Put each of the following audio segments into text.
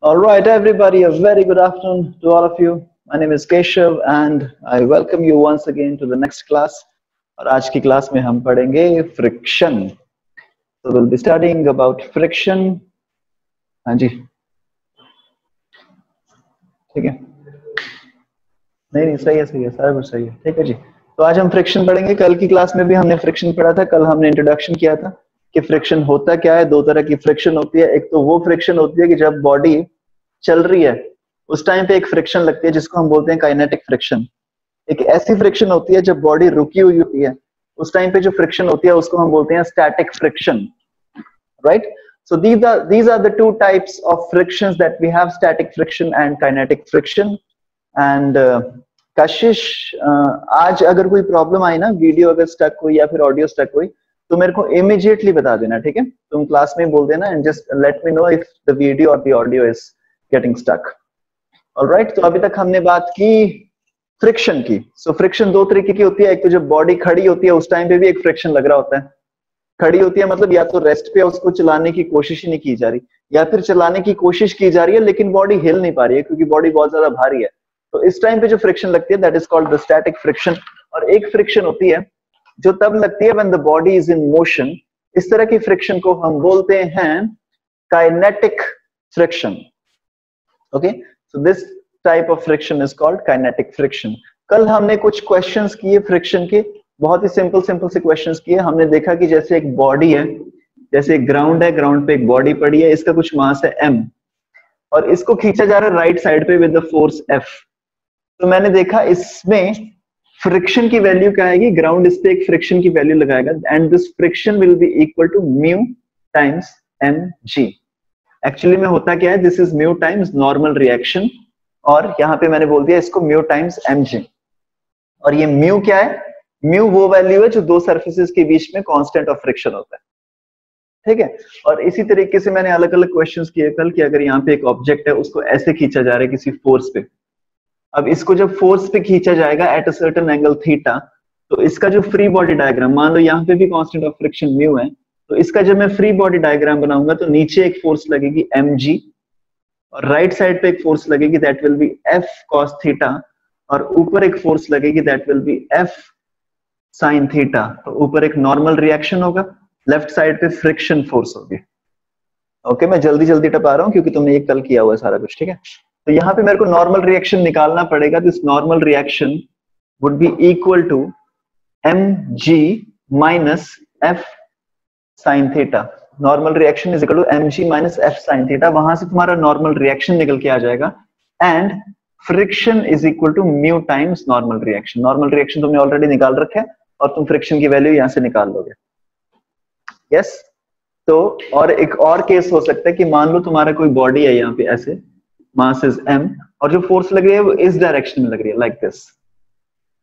All right, everybody, a very good afternoon to all of you. My name is Keshav and I welcome you once again to the next class. और आज की class में हम पढ़ेंगे friction. So we'll be studying about friction. हाँ जी, ठीक है? नहीं, सही है, सारा कुछ सही है, ठीक है जी. तो आज हम फ्रिक्शन पढ़ेंगे. कल की क्लास में भी हमने फ्रिक्शन पढ़ा था. कल हमने इंट्रोडक्शन किया था कि फ्रिक्शन होता क्या है. दो तरह की फ्रिक्शन होती है. एक तो वो फ्रिक्शन होती है कि जब बॉडी चल रही है उस टाइम पे एक फ्रिक्शन लगती है जिसको हम बोलते हैं काइनेटिक फ्रिक्शन. एक ऐसी फ्रिक्शन होती है जब बॉडी रुकी हुई होती है उस टाइम पे जो फ्रिक्शन होती है उसको हम बोलते हैं static friction, right. So these are the two types of frictions that we have: static friction and kinetic friction. And कशिश, आज अगर कोई प्रॉब्लम आई ना, वीडियो अगर स्टक हुई या फिर ऑडियो स्टक हुई तो मेरे को इमीडिएटली बता देना, ठीक है? तुम क्लास में बोल देना and just let me know if the video और the audio is getting stuck. Alright, तो अभी तक हमने बात की फ्रिक्शन की. सो फ्रिक्शन दो तरीके की होती है. एक तो जब बॉडी खड़ी होती है उस टाइम पे भी एक फ्रिक्शन लग रहा होता है. खड़ी होती है मतलब या तो रेस्ट पे उसको चलाने की कोशिश ही नहीं की जा रही, या फिर चलाने की कोशिश की जा रही है लेकिन बॉडी हिल नहीं पा रही है क्योंकि बॉडी बहुत ज्यादा भारी है. तो इस टाइम पे जो फ्रिक्शन लगती है that is called the static friction. और एक फ्रिक्शन होती है जो तब लगती है when the body is in motion. इस तरह की फ्रिक्शन को हम बोलते हैं kinetic friction. Okay, so this type of friction is called kinetic friction. कल हमने कुछ क्वेश्चंस किए फ्रिक्शन के, बहुत ही सिंपल से क्वेश्चंस किए. हमने देखा कि जैसे एक बॉडी है, जैसे एक ग्राउंड है, ग्राउंड पे एक बॉडी पड़ी है, इसका कुछ मास है m और इसको खींचा जा रहा है राइट साइड पे विद द फोर्स F. तो मैंने देखा इसमें फ्रिक्शन की वैल्यू क्या आएगी, ग्राउंड इस पे एक फ्रिक्शन की वैल्यू लगाएगा and this friction will be equal to mu times mg. Actually में होता क्या है, this is mu times normal reaction और यहाँ पे मैंने बोल दिया इसको म्यू टाइम्स mg. और ये म्यू क्या है, म्यू वो वैल्यू है जो दो सरफेसेस के बीच में कांस्टेंट ऑफ फ्रिक्शन होता है, ठीक है? और इसी तरीके से मैंने अलग अलग क्वेश्चंस किए कल कि अगर यहाँ पे एक ऑब्जेक्ट है उसको ऐसे खींचा जा रहा है किसी फोर्स पे. अब इसको जब फोर्स पे खींचा जाएगा at a certain angle theta, तो इसका जो फ्री बॉडी डायग्राम, मान लो यहाँ पे भी कांस्टेंट ऑफ फ्रिक्शन म्यू है, तो इसका जब मैं फ्री बॉडी डायग्राम बनाऊंगा तो नीचे एक फोर्स लगेगी mg और राइट साइड पे एक फोर्स लगेगी that will B f cos theta और ऊपर एक फोर्स लगेगी that will B f sin theta. तो ऊपर एक नॉर्मल रिएक्शन होगा, लेफ्ट साइड पे फ्रिक्शन फोर्स होगी. ओके, मैं जल्दी टपा रहा हूँ क्योंकि तुमने ये कल किया हुआ है सारा कुछ, ठीक है? तो यहाँ पे मेरे को नॉर्मल रिएक्शन निकालना पड़ेगा. This normal reaction would be equal to mg minus f sin theta. Normal reaction is equal to mg minus f sin theta. वहां से तुम्हारा नॉर्मल रिएक्शन निकल के आ जाएगा and friction is equal to mu times normal reaction. Normal reaction तुमने already निकाल रखा है और तुम फ्रिक्शन की वैल्यू यहाँ से निकाल लोगे. यस, तो और एक और केस हो सकता है कि मान लो तुम्हारा कोई बॉडी है यहाँ पे ऐसे, मास इज m और जो फोर्स लग रही है वो इस डायरेक्शन में लग रही है like this.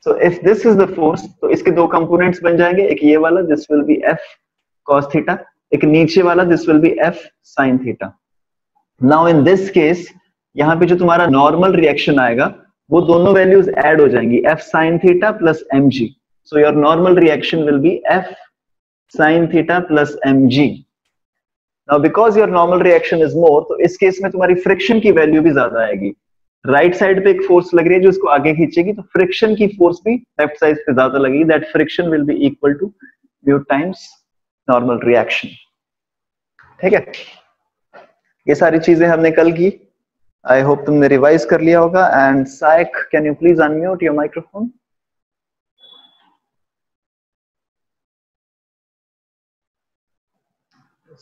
So if this is the force तो इसके दो कंपोनेंट्स बन जाएंगे. एक ये वाला this will B f cos theta, एक नीचे वाला this will B f sin theta. Now in this case यहाँ पे जो तुम्हारा नॉर्मल रिएक्शन आएगा वो दोनों वैल्यूज ऐड हो जाएंगी, f sin theta plus mg. So your normal reaction will be f sin theta plus mg. Now because your normal reaction is more, तो इस केस में तुम्हारी फ्रिक्शन की वैल्यू भी ज्यादा आएगी. राइट साइड पे एक फोर्स लग रही है जो इसको आगे खींचेगी, तो फ्रिक्शन की फोर्स भी लेफ्ट साइड पे ज्यादा लगेगी. That friction will be equal to mu times normal reaction, ठीक है? ये सारी चीजें हमने कल की. आई होप तुमने रिवाइज कर लिया होगा. And Saik, can you please unmute your microphone?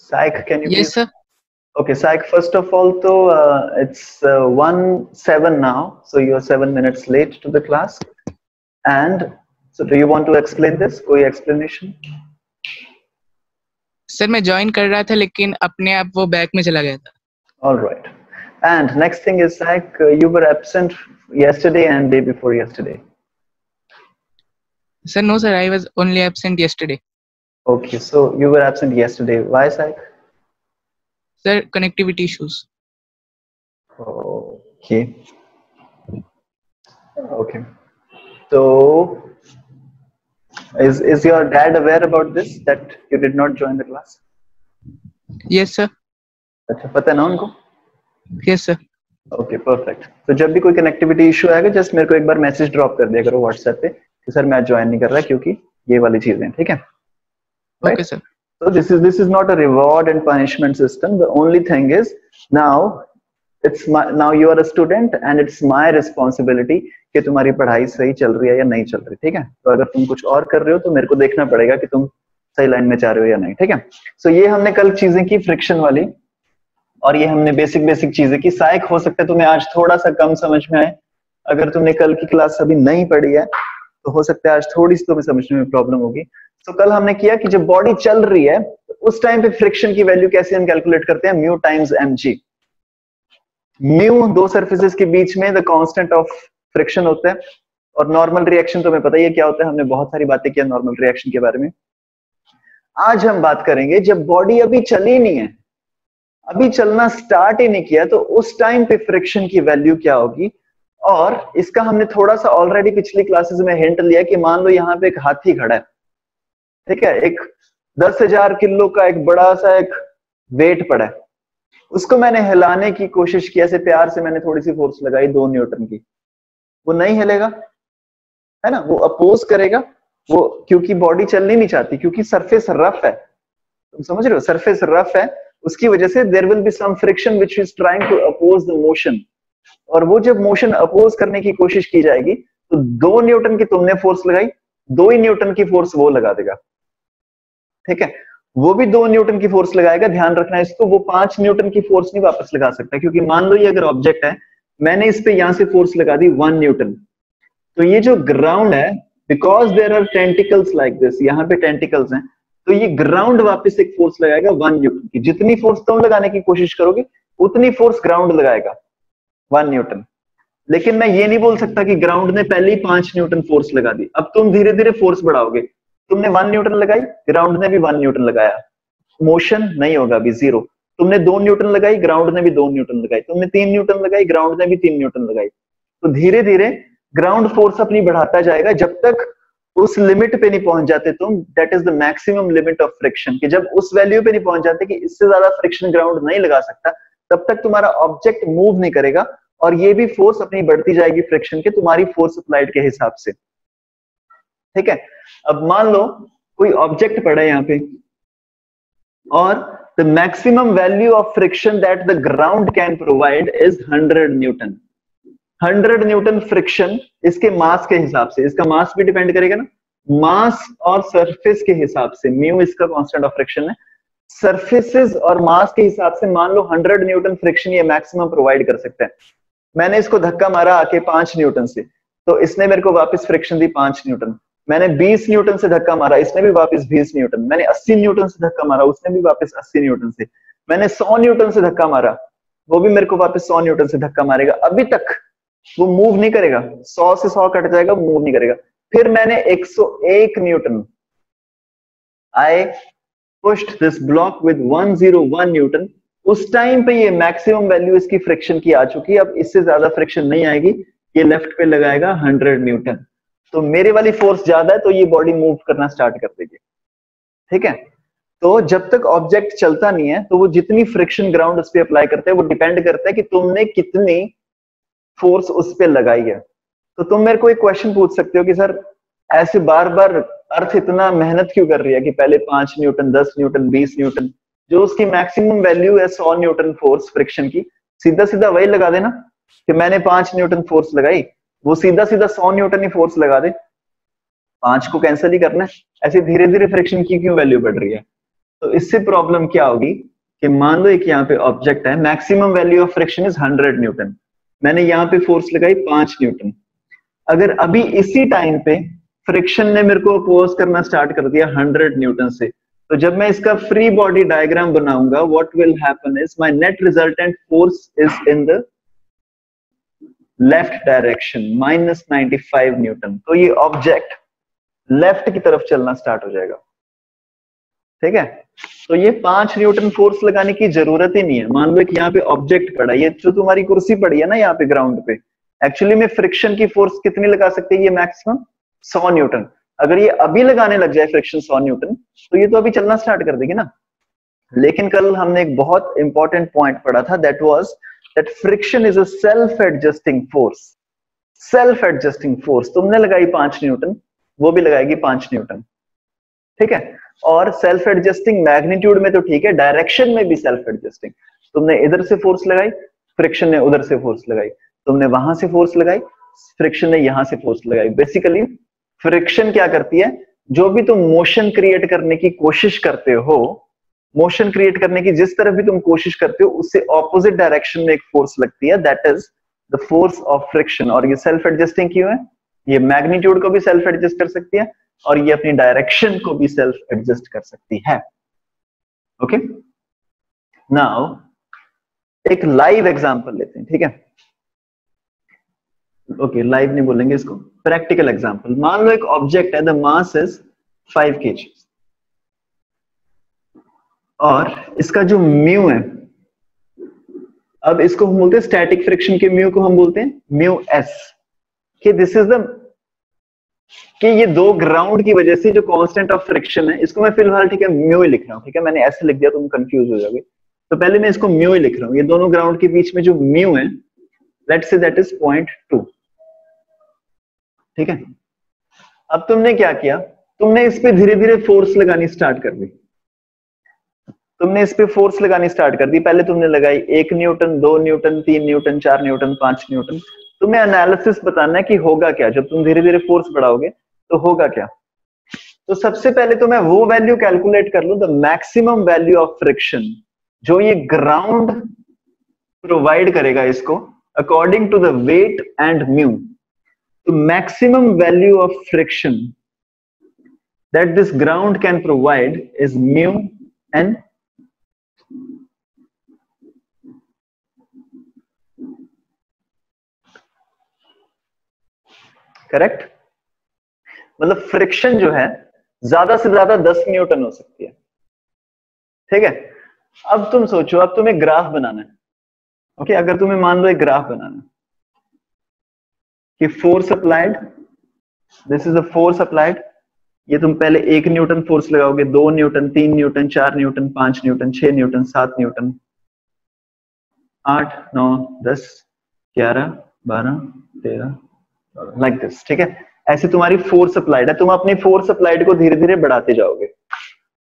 Saik, can you Yes, please? sir. Okay, Saik, first of all, so it's 1:07 now, so you're 7 minutes late to the class. And so, do you want to explain this? कोई explanation? Sir मैं join कर रहा था लेकिन अपने आप वो back में चला गया था. All right. And next thing is, Saik, you were absent yesterday and day before yesterday. Sir, no, sir. I was only absent yesterday. Okay, so you were absent yesterday. Why, Saik? Sir, connectivity issues. Okay. Okay. So, is your dad aware about this, that you did not join the class? Yes, sir. अच्छा, पता है ना उनको? Yes sir. Okay perfect. तो जब भी कोई connectivity issue आएगा जस्ट मेरे को एक बार मैसेज ड्रॉप कर दिया करो व्हाट्सएप पे कि सर मैं ज्वाइन नहीं कर रहा क्योंकि ये वाली चीजें, ठीक है? Okay sir. So this is not a reward and punishment system. The only thing is now you are a student and it's my responsibility कि तुम्हारी पढ़ाई सही चल रही है या नहीं चल रही, ठीक है? तो अगर तुम कुछ और कर रहे हो तो मेरे को देखना पड़ेगा कि तुम सही लाइन में जा रहे हो या नहीं, ठीक है? सो ये हमने कल चीजें की फ्रिक्शन वाली, और ये हमने बेसिक चीजें की। साइक हो सकता है तुम्हें आज थोड़ा सा कम समझ में आए, अगर तुमने कल की क्लास अभी नहीं पढ़ी है तो हो सकता है आज थोड़ी सी तुम्हें समझने में प्रॉब्लम होगी। तो कल हमने किया कि जब बॉडी चल रही है तो उस टाइम पे फ्रिक्शन की वैल्यू कैसे हम कैलकुलेट करते हैं, म्यू टाइम्स mg। म्यू दो सरफेसेस के बीच में द कांस्टेंट ऑफ फ्रिक्शन होता है, और नॉर्मल रिएक्शन तुम्हें पता ही है क्या होता है, हमने बहुत सारी बातें की नॉर्मल रिएक्शन के बारे में। आज हम बात करेंगे जब बॉडी अभी चली नहीं है, अभी चलना स्टार्ट ही नहीं किया, तो उस टाइम पे फ्रिक्शन की वैल्यू क्या होगी। और इसका हमने थोड़ा सा ऑलरेडी पिछली क्लासेस में हिंट लिया कि मान लो यहाँ पे एक हाथी खड़ा है, ठीक है, एक 10,000 किलो का एक बड़ा सा एक वेट पड़ा है, उसको मैंने हिलाने की कोशिश की, ऐसे प्यार से मैंने थोड़ी सी फोर्स लगाई 2 न्यूटन की, वो नहीं हिलेगा, है ना, वो अपोज करेगा, वो क्योंकि बॉडी चलनी नहीं चाहती, क्योंकि सरफेस रफ है, तुम समझ रहे हो, सरफेस रफ है, उसकी वजह से there will be some friction which is trying to oppose the motion, और वो जब मोशन अपोज करने की कोशिश की जाएगी तो 2 न्यूटन की तुमने फोर्स लगाई, 2 ही न्यूटन की फोर्स वो लगा देगा, ठीक है, वो भी 2 न्यूटन की फोर्स लगाएगा। ध्यान रखना इसको, वो 5 न्यूटन की फोर्स नहीं वापस लगा सकता, क्योंकि मान लो ये अगर ऑब्जेक्ट है, मैंने इस पे यहां से फोर्स लगा दी 1 न्यूटन, तो ये जो ग्राउंड है, because there are tentacles like this, यहाँ पे टेंटिकल्स हैं, तो ये ग्राउंड वापस एक फोर्स लगाएगा 1 न्यूटन की, जितनी फोर्स तुम लगाने की कोशिश करोगे उतनी फोर्स ग्राउंड लगाएगा 1 न्यूटन। लेकिन मैं ये नहीं बोल सकता कि ग्राउंड ने पहले ही 5 न्यूटन फोर्स लगा दी, अब तुम धीरे धीरे फोर्स बढ़ाओगे, तुमने 1 न्यूटन लगाई, ग्राउंड ने भी 1 न्यूटन लगाया, मोशन नहीं होगा, अभी 0। तुमने 2 न्यूटन लगाई, ग्राउंड ने भी 2 न्यूटन लगाई, तुमने 3 न्यूटन लगाई, ग्राउंड ने भी 3 न्यूटन लगाई, तो धीरे धीरे ग्राउंड फोर्स अपनी बढ़ाता जाएगा जब तक उस लिमिट पे नहीं पहुंच जाते तुम, that is the maximum limit of friction, कि जब उस वैल्यू पे नहीं पहुंच जाते कि इससे ज्यादा फ्रिक्शन ग्राउंड नहीं लगा सकता, तब तक तुम्हारा ऑब्जेक्ट मूव नहीं करेगा, और ये भी फोर्स अपनी बढ़ती जाएगी फ्रिक्शन के, तुम्हारी फोर्स अप्लाइड के हिसाब से, ठीक है। अब मान लो कोई ऑब्जेक्ट पड़ा है यहाँ पे, और the maximum value of friction that the ground can provide is 100 Newton. 100 Newton friction इसके मास के हिसाब से, इसका मास भी डिपेंड करेगा ना, मास और सरफेस के हिसाब से, म्यू इसका कांस्टेंट ऑफ फ्रिक्शन है, सरफेसेस और मास के हिसाब से मान लो 100 न्यूटन फ्रिक्शन ये मैक्सिमम प्रोवाइड कर सकता है। मैंने इसको धक्का मारा आके 5 न्यूटन से, तो इसने मेरे को वापस फ्रिक्शन दी 5 न्यूटन। मैंने 20 न्यूटन से धक्का मारा, इसने भी वापस 20 न्यूटन। मैंने 80 न्यूटन से धक्का मारा, उसने भी वापस 80 न्यूटन से। मैंने 100 न्यूटन से धक्का मारा, वो भी मेरे को वापस 100 न्यूटन से धक्का मारेगा। अभी तक वो मूव नहीं करेगा, 100 से 100 कट जाएगा, मूव नहीं करेगा। फिर मैंने 101 Newton, I pushed this block with 101 Newton. उस टाइम पे ये मैक्सिमम वैल्यू इसकी फ्रिक्शन की आ चुकी है, अब इससे ज्यादा फ्रिक्शन नहीं आएगी, ये लेफ्ट पे लगाएगा 100 न्यूटन। तो मेरे वाली फोर्स ज्यादा है, तो ये बॉडी मूव करना स्टार्ट कर देगी, ठीक है। तो जब तक ऑब्जेक्ट चलता नहीं है, तो वो जितनी फ्रिक्शन ग्राउंड उस पर अप्लाई करता है, वो डिपेंड करता है कि तुमने कितनी फोर्स उस पर लगाई है। तो तुम मेरे को एक क्वेश्चन पूछ सकते हो कि सर ऐसे बार बार अर्थ इतना मेहनत क्यों कर रही है कि पहले 5 न्यूटन, 10 न्यूटन, 20 न्यूटन, जो उसकी मैक्सिमम वैल्यू है 100 न्यूटन फोर्स फ्रिक्शन की, सीधा सीधा वही लगा देना कि मैंने 5 न्यूटन फोर्स लगाई, वो सीधा सीधा 100 न्यूटन ही फोर्स लगा दे, 5 को कैंसिल ही करना है। ऐसे धीरे धीरे फ्रिक्शन की क्यों वैल्यू बढ़ रही है? तो इससे प्रॉब्लम क्या होगी कि मान लो एक यहाँ पे ऑब्जेक्ट है, maximum value of friction is 100 Newton, मैंने यहाँ पे फोर्स लगाई 5 न्यूटन। अगर अभी इसी टाइम पे फ्रिक्शन ने मेरे को अपोज करना स्टार्ट कर दिया 100 न्यूटन से, तो जब मैं इसका फ्री बॉडी डायग्राम बनाऊंगा, what will happen is my net resultant force is in the left direction, -95 Newton. तो ये ऑब्जेक्ट लेफ्ट की तरफ चलना स्टार्ट हो जाएगा, ठीक है। तो ये 5 न्यूटन फोर्स लगाने की जरूरत ही नहीं है। मान लो कि यहाँ पे ऑब्जेक्ट पड़ा है, ये जो तुम्हारी कुर्सी पड़ी है ना यहाँ पे ग्राउंड पे, एक्चुअली में फ्रिक्शन की फोर्स कितनी लगा सकते हैं ये मैक्सिमम 100 न्यूटन। अगर ये अभी लगाने लग जाए फ्रिक्शन 100 न्यूटन, तो ये तो अभी चलना स्टार्ट कर देगी ना। लेकिन कल हमने एक बहुत इंपॉर्टेंट पॉइंट पढ़ा था, that was that friction is a self-adjusting force. self-adjusting force, तुमने लगाई 5 न्यूटन, वो भी लगाएगी 5 न्यूटन, ठीक है। और सेल्फ एडजस्टिंग मैग्नीट्यूड में तो ठीक है, डायरेक्शन में भी सेल्फ एडजस्टिंग। तुमने इधर से फोर्स लगाई, फ्रिक्शन ने उधर से फोर्स लगाई, तुमने वहां से फोर्स लगाई, फ्रिक्शन ने यहां से फोर्स लगाई। बेसिकली फ्रिक्शन क्या करती है, जो भी तुम मोशन क्रिएट करने की कोशिश करते हो, मोशन क्रिएट करने की जिस तरफ भी तुम कोशिश करते हो, उससे ऑपोजिट डायरेक्शन में एक फोर्स लगती है, that is the force of friction. और ये सेल्फ एडजस्टिंग क्यों है, ये मैग्नीट्यूड को भी सेल्फ एडजस्ट कर सकती है और ये अपनी डायरेक्शन को भी सेल्फ एडजस्ट कर सकती है। ओके, नाउ एक लाइव एग्जांपल लेते हैं, ठीक है। ओके, लाइव नहीं बोलेंगे इसको, प्रैक्टिकल एग्जांपल। मान लो एक ऑब्जेक्ट है, द मास इज 5 kg और इसका जो म्यू है, अब इसको हम बोलते हैं स्टैटिक फ्रिक्शन के म्यू को हम बोलते हैं म्यू एस, कि दिस इज द, कि ये दो ग्राउंड की वजह से जो कांस्टेंट ऑफ फ्रिक्शन है, इसको मैं फिलहाल ठीक है म्यू ही लिख रहा हूं, ठीक है। मैंने ऐसे लिख दिया तुम कंफ्यूज हो जाओगे, तो पहले मैं इसको म्यू ही लिख रहा हूं। ये दोनों ग्राउंड के बीच में जो म्यू है, लेट्स से दैट इज 0.2, ठीक है। अब तुमने क्या किया, तुमने इस पे धीरे धीरे फोर्स लगानी स्टार्ट कर दी, तुमने इस पे फोर्स लगानी स्टार्ट कर दी। पहले तुमने लगाई 1 Newton, 2 Newton, 3 Newton, 4 Newton, 5 Newton. तुम्हें एनालिसिस बताना है कि होगा क्या जब तुम धीरे धीरे फोर्स बढ़ाओगे, तो होगा क्या। तो सबसे पहले तो मैं वो वैल्यू कैलकुलेट कर लूं, the maximum value of friction जो ये ग्राउंड प्रोवाइड करेगा इसको, according to the weight and mu. तो maximum value of friction that this ground can provide is mu N. Correct, मतलब फ्रिक्शन जो है ज्यादा से ज्यादा 10 न्यूटन हो सकती है, ठीक है। अब तुम सोचो, अब तुम्हें ग्राफ बनाना है, ओके। अगर तुम्हें मान लो एक ग्राफ बनाना है कि force applied, this is the force applied, ये तुम पहले 1 न्यूटन फोर्स लगाओगे, 2 Newton, 3 Newton, 4 Newton, 5 Newton, 6 Newton, 7 Newton, 8, 9, 10, 11, 12, 13, like this, ठीक है। ऐसे तुम्हारी फोर्स अप्लाइड है, तुम अपनी फोर्स अप्लाइड को धीरे धीरे बढ़ाते जाओगे,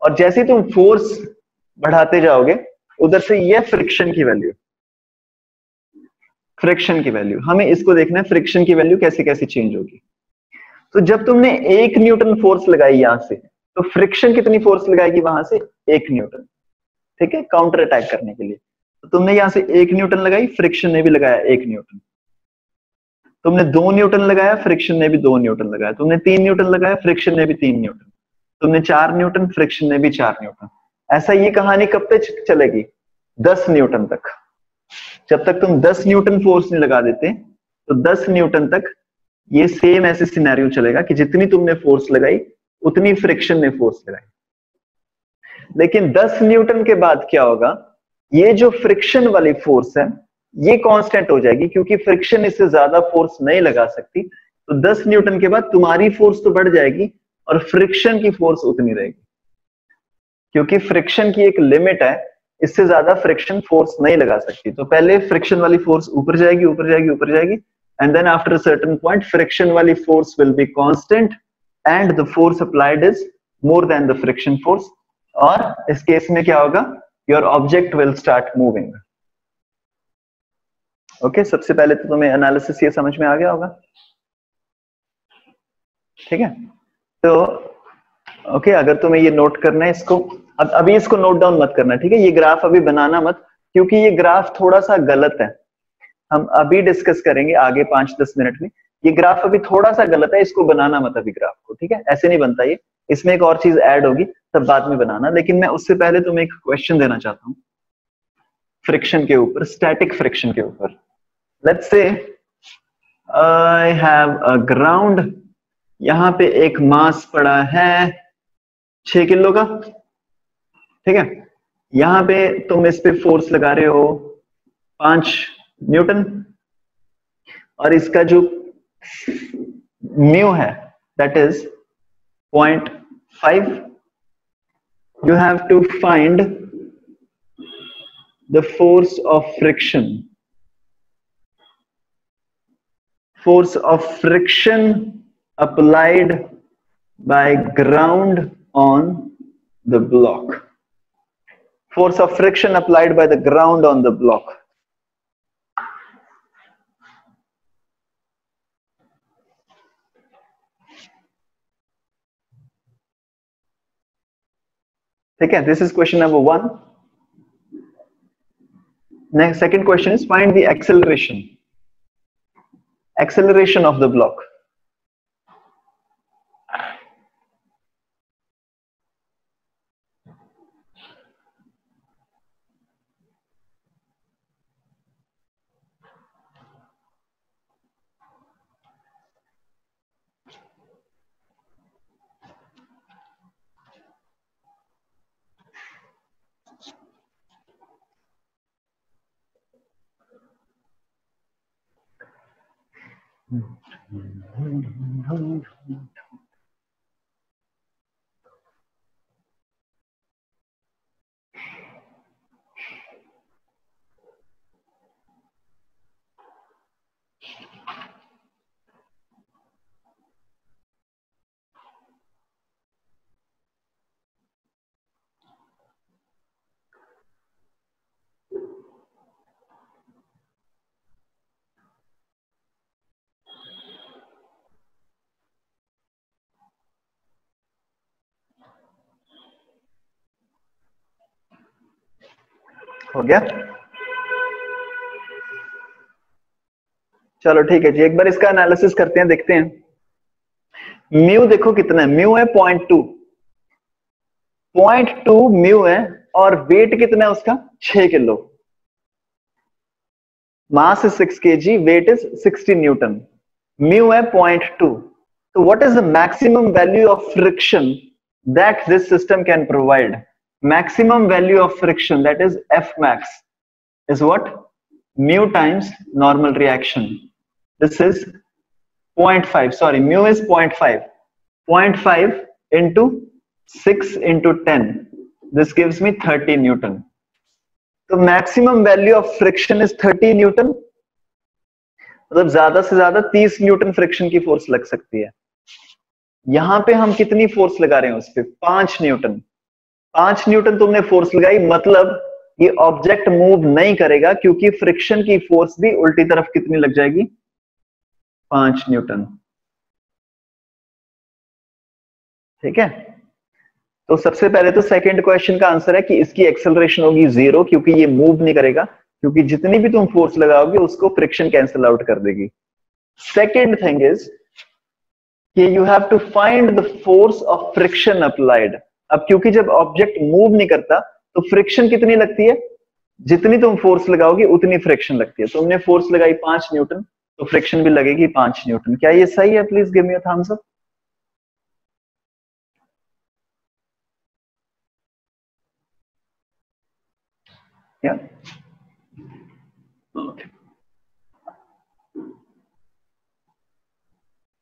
और जैसे ही तुम फोर्स बढ़ाते जाओगे, उधर से ये फ्रिक्शन की वैल्यू, फ्रिक्शन की वैल्यू, हमें इसको देखना है फ्रिक्शन की वैल्यू कैसे कैसे चेंज होगी। तो जब तुमने 1 न्यूटन फोर्स लगाई यहां से, तो फ्रिक्शन कितनी फोर्स लगाएगी वहां से, 1 न्यूटन, ठीक है, काउंटर अटैक करने के लिए। तो तुमने यहां से 1 न्यूटन लगाई, फ्रिक्शन ने भी लगाया 1 न्यूटन। तुमने 2 न्यूटन लगाया, फ्रिक्शन ने भी 2 न्यूटन लगाया। तुमने 3 न्यूटन लगाया, फ्रिक्शन ने भी 3 न्यूटन। तुमने 4 न्यूटन, फ्रिक्शन ने भी 4 न्यूटन। ऐसा ये कहानी कब तक चलेगी, 10 न्यूटन तक। जब तक तुम 10 न्यूटन फोर्स नहीं लगा देते, तो 10 न्यूटन तक ये सेम ऐसे सिनेरियो चलेगा कि जितनी तुमने फोर्स लगाई उतनी फ्रिक्शन ने फोर्स लगाई। लेकिन 10 न्यूटन के बाद क्या होगा, ये जो फ्रिक्शन वाली फोर्स है ये कांस्टेंट हो जाएगी, क्योंकि फ्रिक्शन इससे ज्यादा फोर्स नहीं लगा सकती। तो 10 न्यूटन के बाद तुम्हारी फोर्स तो बढ़ जाएगी और फ्रिक्शन की फोर्स उतनी रहेगी, क्योंकि फ्रिक्शन की एक लिमिट है, इससे ज्यादा फ्रिक्शन फोर्स नहीं लगा सकती। तो पहले फ्रिक्शन वाली फोर्स ऊपर जाएगी, ऊपर जाएगी, ऊपर जाएगी, and then after a certain point friction वाली force will be constant and the force applied is more than the friction force. और इस केस में क्या होगा, your object will start moving. Okay, सबसे पहले तो तुम्हें एनालिसिस ये समझ में आ गया होगा, ठीक है। तो ओके, अगर तुम्हें ये नोट करना है इसको, अब अभी इसको नोट डाउन मत करना, ठीक है। ये ग्राफ अभी बनाना मत, क्योंकि ये ग्राफ थोड़ा सा गलत है। हम अभी डिस्कस करेंगे आगे 5-10 मिनट में। ये ग्राफ अभी थोड़ा सा गलत है, इसको बनाना मत अभी ग्राफ को, ठीक है। ऐसे नहीं बनता ये, इसमें एक और चीज ऐड होगी, तब बाद में बनाना। लेकिन मैं उससे पहले तुम्हें एक क्वेश्चन देना चाहता हूँ फ्रिक्शन के ऊपर, स्टैटिक फ्रिक्शन के ऊपर। Let's say I have a ground, यहां पे एक मास पड़ा है 6 किलो का, ठीक है। यहां पे तुम इस पे फोर्स लगा रहे हो 5 न्यूटन, और इसका जो म्यू है that is 0.5। You have to find the force of friction force of friction applied by ground on the block. Force of friction applied by the ground on the block. ठीक है, this is question number 1. Next, second question is find the acceleration of the block. हो गया? चलो ठीक है जी, एक बार इसका analysis करते हैं, देखते हैं. म्यू देखो कितना है, म्यू है 0.2 म्यू है, और वेट कितना है उसका 6 kilo. Mass is 6 kg, weight is 60 newton. Mu है 0.2. तो what is the maximum value of friction that this system can provide? Maximum value of friction, that is F max, is what? Mu times normal reaction. This is 0.5. Sorry, mu is 0.5. 0.5 into 6 into 10. This gives me 30 Newton. So maximum value of friction is 30 Newton. मतलब ज्यादा से ज्यादा 30 Newton friction की force लग सकती है. यहां पे हम कितनी फोर्स लगा रहे हैं उस पे? 5 न्यूटन. 5 न्यूटन तुमने फोर्स लगाई, मतलब ये ऑब्जेक्ट मूव नहीं करेगा, क्योंकि फ्रिक्शन की फोर्स भी उल्टी तरफ कितनी लग जाएगी? 5 न्यूटन. ठीक है, तो सबसे पहले तो सेकंड क्वेश्चन का आंसर है कि इसकी एक्सेलरेशन होगी 0, क्योंकि ये मूव नहीं करेगा, क्योंकि जितनी भी तुम फोर्स लगाओगे उसको फ्रिक्शन कैंसिल आउट कर देगी. सेकंड थिंग इज कि you have to find the force of friction applied. अब क्योंकि जब ऑब्जेक्ट मूव नहीं करता तो फ्रिक्शन कितनी लगती है? जितनी तुम फोर्स लगाओगे उतनी फ्रिक्शन लगती है. तुमने फोर्स लगाई 5 न्यूटन, तो फ्रिक्शन भी लगेगी 5 न्यूटन. क्या ये सही है? Please give me a thumbs up. या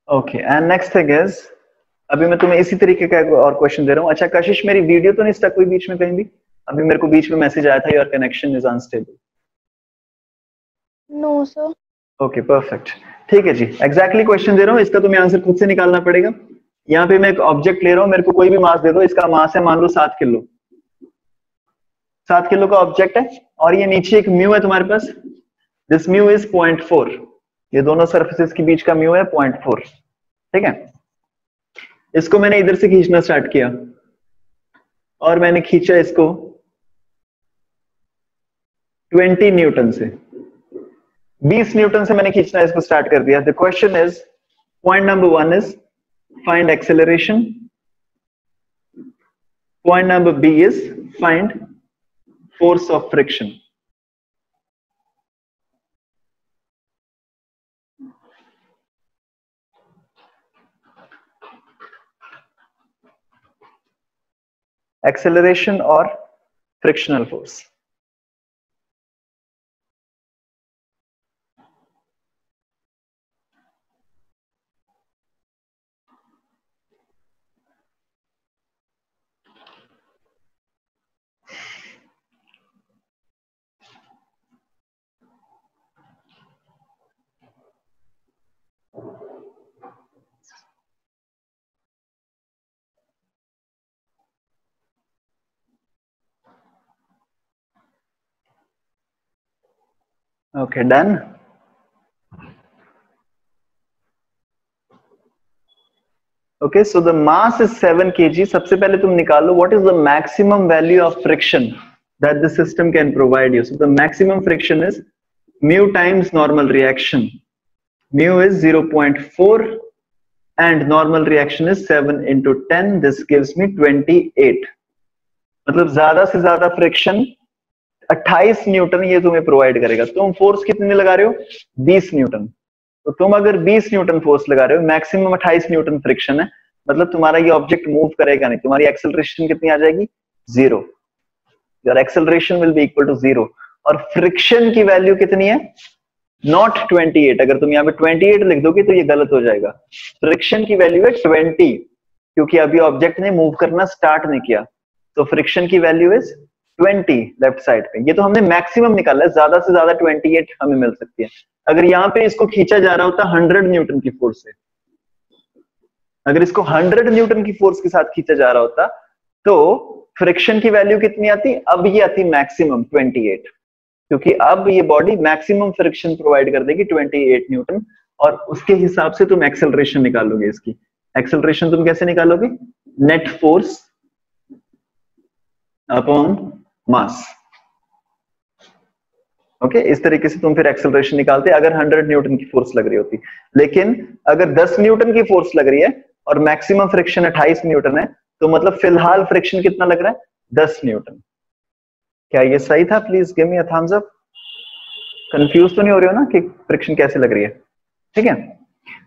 okay, and next thing is, अभी मैं तुम्हें इसी तरीके का और क्वेश्चन दे रहा हूं. अच्छा कशिश, मेरी वीडियो तो नहीं स्टक हुई बीच में कहीं भी? अभी मेरे को बीच में मैसेज आया था, your connection is unstable. No sir. Okay perfect, ठीक है जी. एग्जैक्टली क्वेश्चन दे रहा हूं, इसका तुम्हें आंसर खुद से निकालना पड़ेगा. यहाँ पे मैं एक ऑब्जेक्ट ले रहा हूं, मेरे को कोई भी मास दे दो. इसका मास है मान लो 7 किलो. 7 किलो का ऑब्जेक्ट है, और ये नीचे एक म्यू है तुम्हारे पास. This mu is 0.4. ये दोनों सरफेसेस के बीच का म्यू है 0.4. ठीक है, इसको मैंने इधर से खींचना स्टार्ट किया, और मैंने खींचा इसको 20 न्यूटन से. 20 न्यूटन से मैंने खींचना इसको स्टार्ट कर दिया. The question is, point number 1 is find acceleration. Point number B is find force of friction. Acceleration और frictional force. Okay, done. Okay, so the mass is 7 kg. सबसे पहले तुम निकालो what is the maximum value of friction that the system can provide you. So the maximum friction is mu times normal reaction. Mu is 0.4 and normal reaction is 7 into 10. This gives me 28. मतलब ज्यादा से ज्यादा friction 28 Newton ये तुम्हें provide करेगा. तुम force कितने लगा रहे हो? 20 न्यूटन. तो तुम अगर 20 न्यूटन फोर्स लगा रहे हो, मैक्सिमम 28 न्यूटन फ्रिक्शन है, मतलब तुम्हारा ये ऑब्जेक्ट मूव करेगा नहीं. तुम्हारी एक्सेलरेशन कितनी आ जाएगी? 0. Your acceleration will be equal to 0. और फ्रिक्शन की वैल्यू कितनी है? नॉट 28. अगर तुम यहाँ पे 28 लिख दोगे तो ये गलत हो जाएगा. फ्रिक्शन की वैल्यू है 20, क्योंकि अभी ऑब्जेक्ट ने मूव करना स्टार्ट नहीं किया. तो फ्रिक्शन की वैल्यू इज 20 लेफ्ट साइड पे. ये तो हमने मैक्सिमम निकाला है, ज्यादा से ज्यादा 28 हमें मिल सकती है. अगर यहाँ पे इसको खींचा जा रहा होता 100 न्यूटन की फोर्स से, अगर इसको 100 न्यूटन की फोर्स के साथ खींचा जा रहा होता तो फ्रिक्शन की वैल्यू कितनी आती? अब ये आती मैक्सिमम 28, क्योंकि अब ये बॉडी मैक्सिमम फ्रिक्शन प्रोवाइड कर देगी 28 न्यूटन. और उसके हिसाब से तुम एक्सेलरेशन निकालोगे. इसकी एक्सेलरेशन तुम कैसे निकालोगे? Net force upon mass. Okay, इस तरीके से तुम फिर एक्सेलरेशन निकालते अगर 100 न्यूटन की फोर्स लग रही होती. लेकिन अगर 10 न्यूटन की फोर्स लग रही है और मैक्सिमम फ्रिक्शन 28 न्यूटन है, तो मतलब फिलहाल फ्रिक्शन कितना लग रहा है? 10 न्यूटन. क्या ये सही था? Please give me a thumbs up. Confuse तो नहीं हो रहे हो ना कि फ्रिक्शन कैसे लग रही है? ठीक है.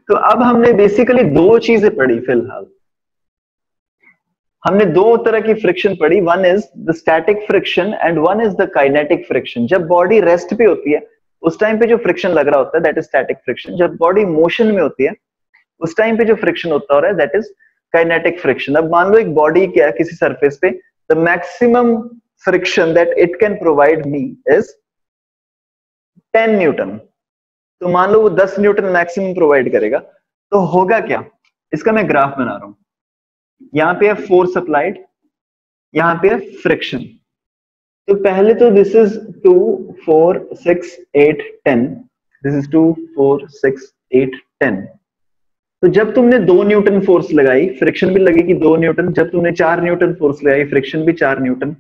तो अब हमने बेसिकली दो चीजें पढ़ी. फिलहाल हमने दो तरह की फ्रिक्शन पढ़ी. One is the static friction and one is the kinetic friction. जब बॉडी रेस्ट पे होती है उस टाइम पे जो फ्रिक्शन लग रहा होता है दैट इज स्टैटिक फ्रिक्शन. जब बॉडी मोशन में होती है उस टाइम पे जो फ्रिक्शन होता है दैट इज काइनेटिक फ्रिक्शन. अब मान लो एक बॉडी क्या है किसी सरफेस पे, the maximum friction that it can provide me is 10 Newton. तो मान लो वो 10 न्यूटन मैक्सिमम प्रोवाइड करेगा. तो होगा क्या? इसका मैं ग्राफ बना रहा हूं. यहां पे है फोर्स अप्लाइड, यहां पे है फ्रिक्शन. तो पहले तो दिस इज 2 4 6 8 10. This is 2 4 6 8 10. तो जब तुमने 2 न्यूटन फोर्स लगाई फ्रिक्शन भी लगेगी 2 न्यूटन. जब तुमने 4 न्यूटन फोर्स लगाई फ्रिक्शन भी 4 न्यूटन.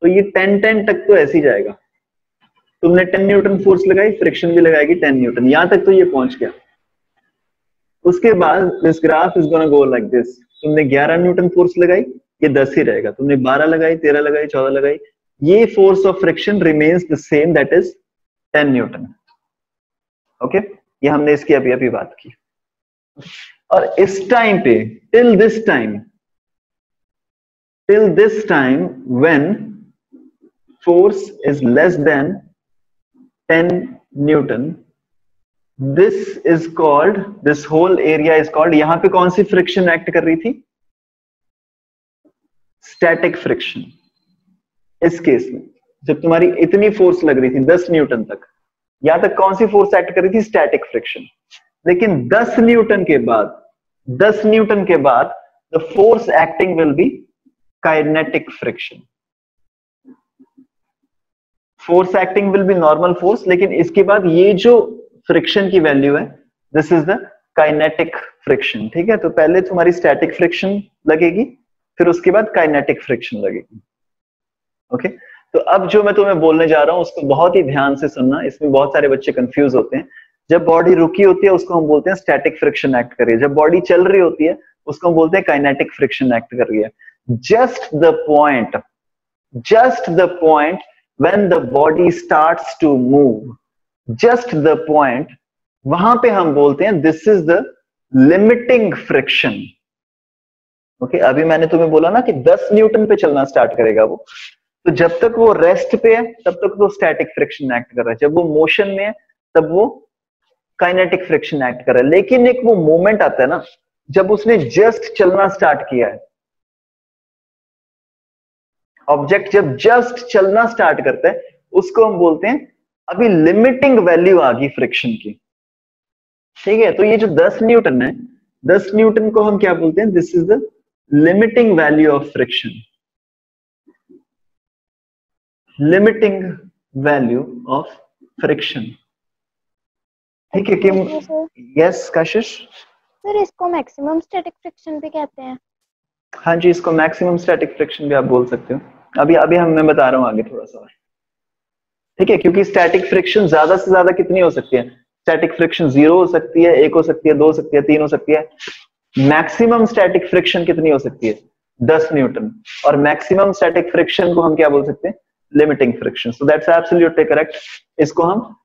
तो ये 10 10 तक तो ऐसे ही जाएगा. तुमने 10 न्यूटन फोर्स लगाई फ्रिक्शन भी लगाएगी 10 न्यूटन. यहां तक तो ये पहुंच गया. उसके बाद this graph is gonna go like this. तुमने 11 न्यूटन फोर्स लगाई, ये 10 ही रहेगा. तुमने 12 लगाई, 13 लगाई, 14 लगाई, ये force of friction remains the same, that is 10 Newton. Okay, ये हमने इसकी अभी अभी बात की. और इस टाइम पे till this time when force is less than 10 newton, this is called, this whole area is called, यहां पे कौन सी फ्रिक्शन एक्ट कर रही थी? Static friction. इस केस में जब तुम्हारी इतनी फोर्स लग रही थी 10 न्यूटन तक, यहां तक कौन सी फोर्स एक्ट कर रही थी? Static friction. लेकिन 10 न्यूटन के बाद the force acting will be kinetic friction. Force acting will be normal force, लेकिन इसके बाद ये जो फ्रिक्शन की वैल्यू है this is the kinetic friction. ठीक है, तो पहले तुम्हारी स्टैटिक फ्रिक्शन लगेगी, फिर उसके बाद काइनेटिक फ्रिक्शन लगेगी. ओके, तो अब जो मैं तुम्हें बोलने जा रहा हूं उसको बहुत ही ध्यान से सुनना. इसमें बहुत सारे बच्चे कंफ्यूज होते हैं. जब बॉडी रुकी होती है उसको हम बोलते हैं स्टैटिक फ्रिक्शन एक्ट कर रही है. जब बॉडी चल रही होती है उसको हम बोलते हैं काइनेटिक फ्रिक्शन एक्ट कर रही है. Just the point when the body starts to move, just the point, वहां पे हम बोलते हैं this is the limiting friction. Okay, अभी मैंने तुम्हें बोला ना कि 10 न्यूटन पे चलना स्टार्ट करेगा वो, तो जब तक वो रेस्ट पे है तब तक वो स्टैटिक फ्रिक्शन एक्ट कर रहा है. जब वो मोशन में है तब वो काइनेटिक फ्रिक्शन एक्ट कर रहा है. लेकिन एक वो मोमेंट आता है ना जब उसने जस्ट चलना स्टार्ट किया है, ऑब्जेक्ट जब जस्ट चलना स्टार्ट करता है उसको हम बोलते हैं अभी लिमिटिंग वैल्यू आ गई फ्रिक्शन की. ठीक है, तो ये जो 10 न्यूटन है, 10 न्यूटन को हम क्या बोलते हैं? This is the limiting value of friction. Limiting value of friction. ठीक है कि यस कशिश सर इसको मैक्सिमम स्टैटिक फ्रिक्शन भी कहते हैं? हाँ जी, इसको मैक्सिमम स्टैटिक फ्रिक्शन भी आप बोल सकते हो। अभी अभी मैं बता रहा हूँ आगे थोड़ा सा, ठीक है, क्योंकि स्टैटिक फ्रिक्शन ज्यादा से ज्यादा कितनी हो सकती है? स्टैटिक फ्रिक्शन 0 हो सकती है, 1 हो सकती है, 2 हो सकती है, 3 हो सकती है। मैक्सिमम स्टैटिक फ्रिक्शन कितनी हो सकती है? 10 न्यूटन। और मैक्सिमम स्टैटिक फ्रिक्शन को हम क्या बोल सकते हैं? Limiting friction. So that's absolutely correct. इसको हम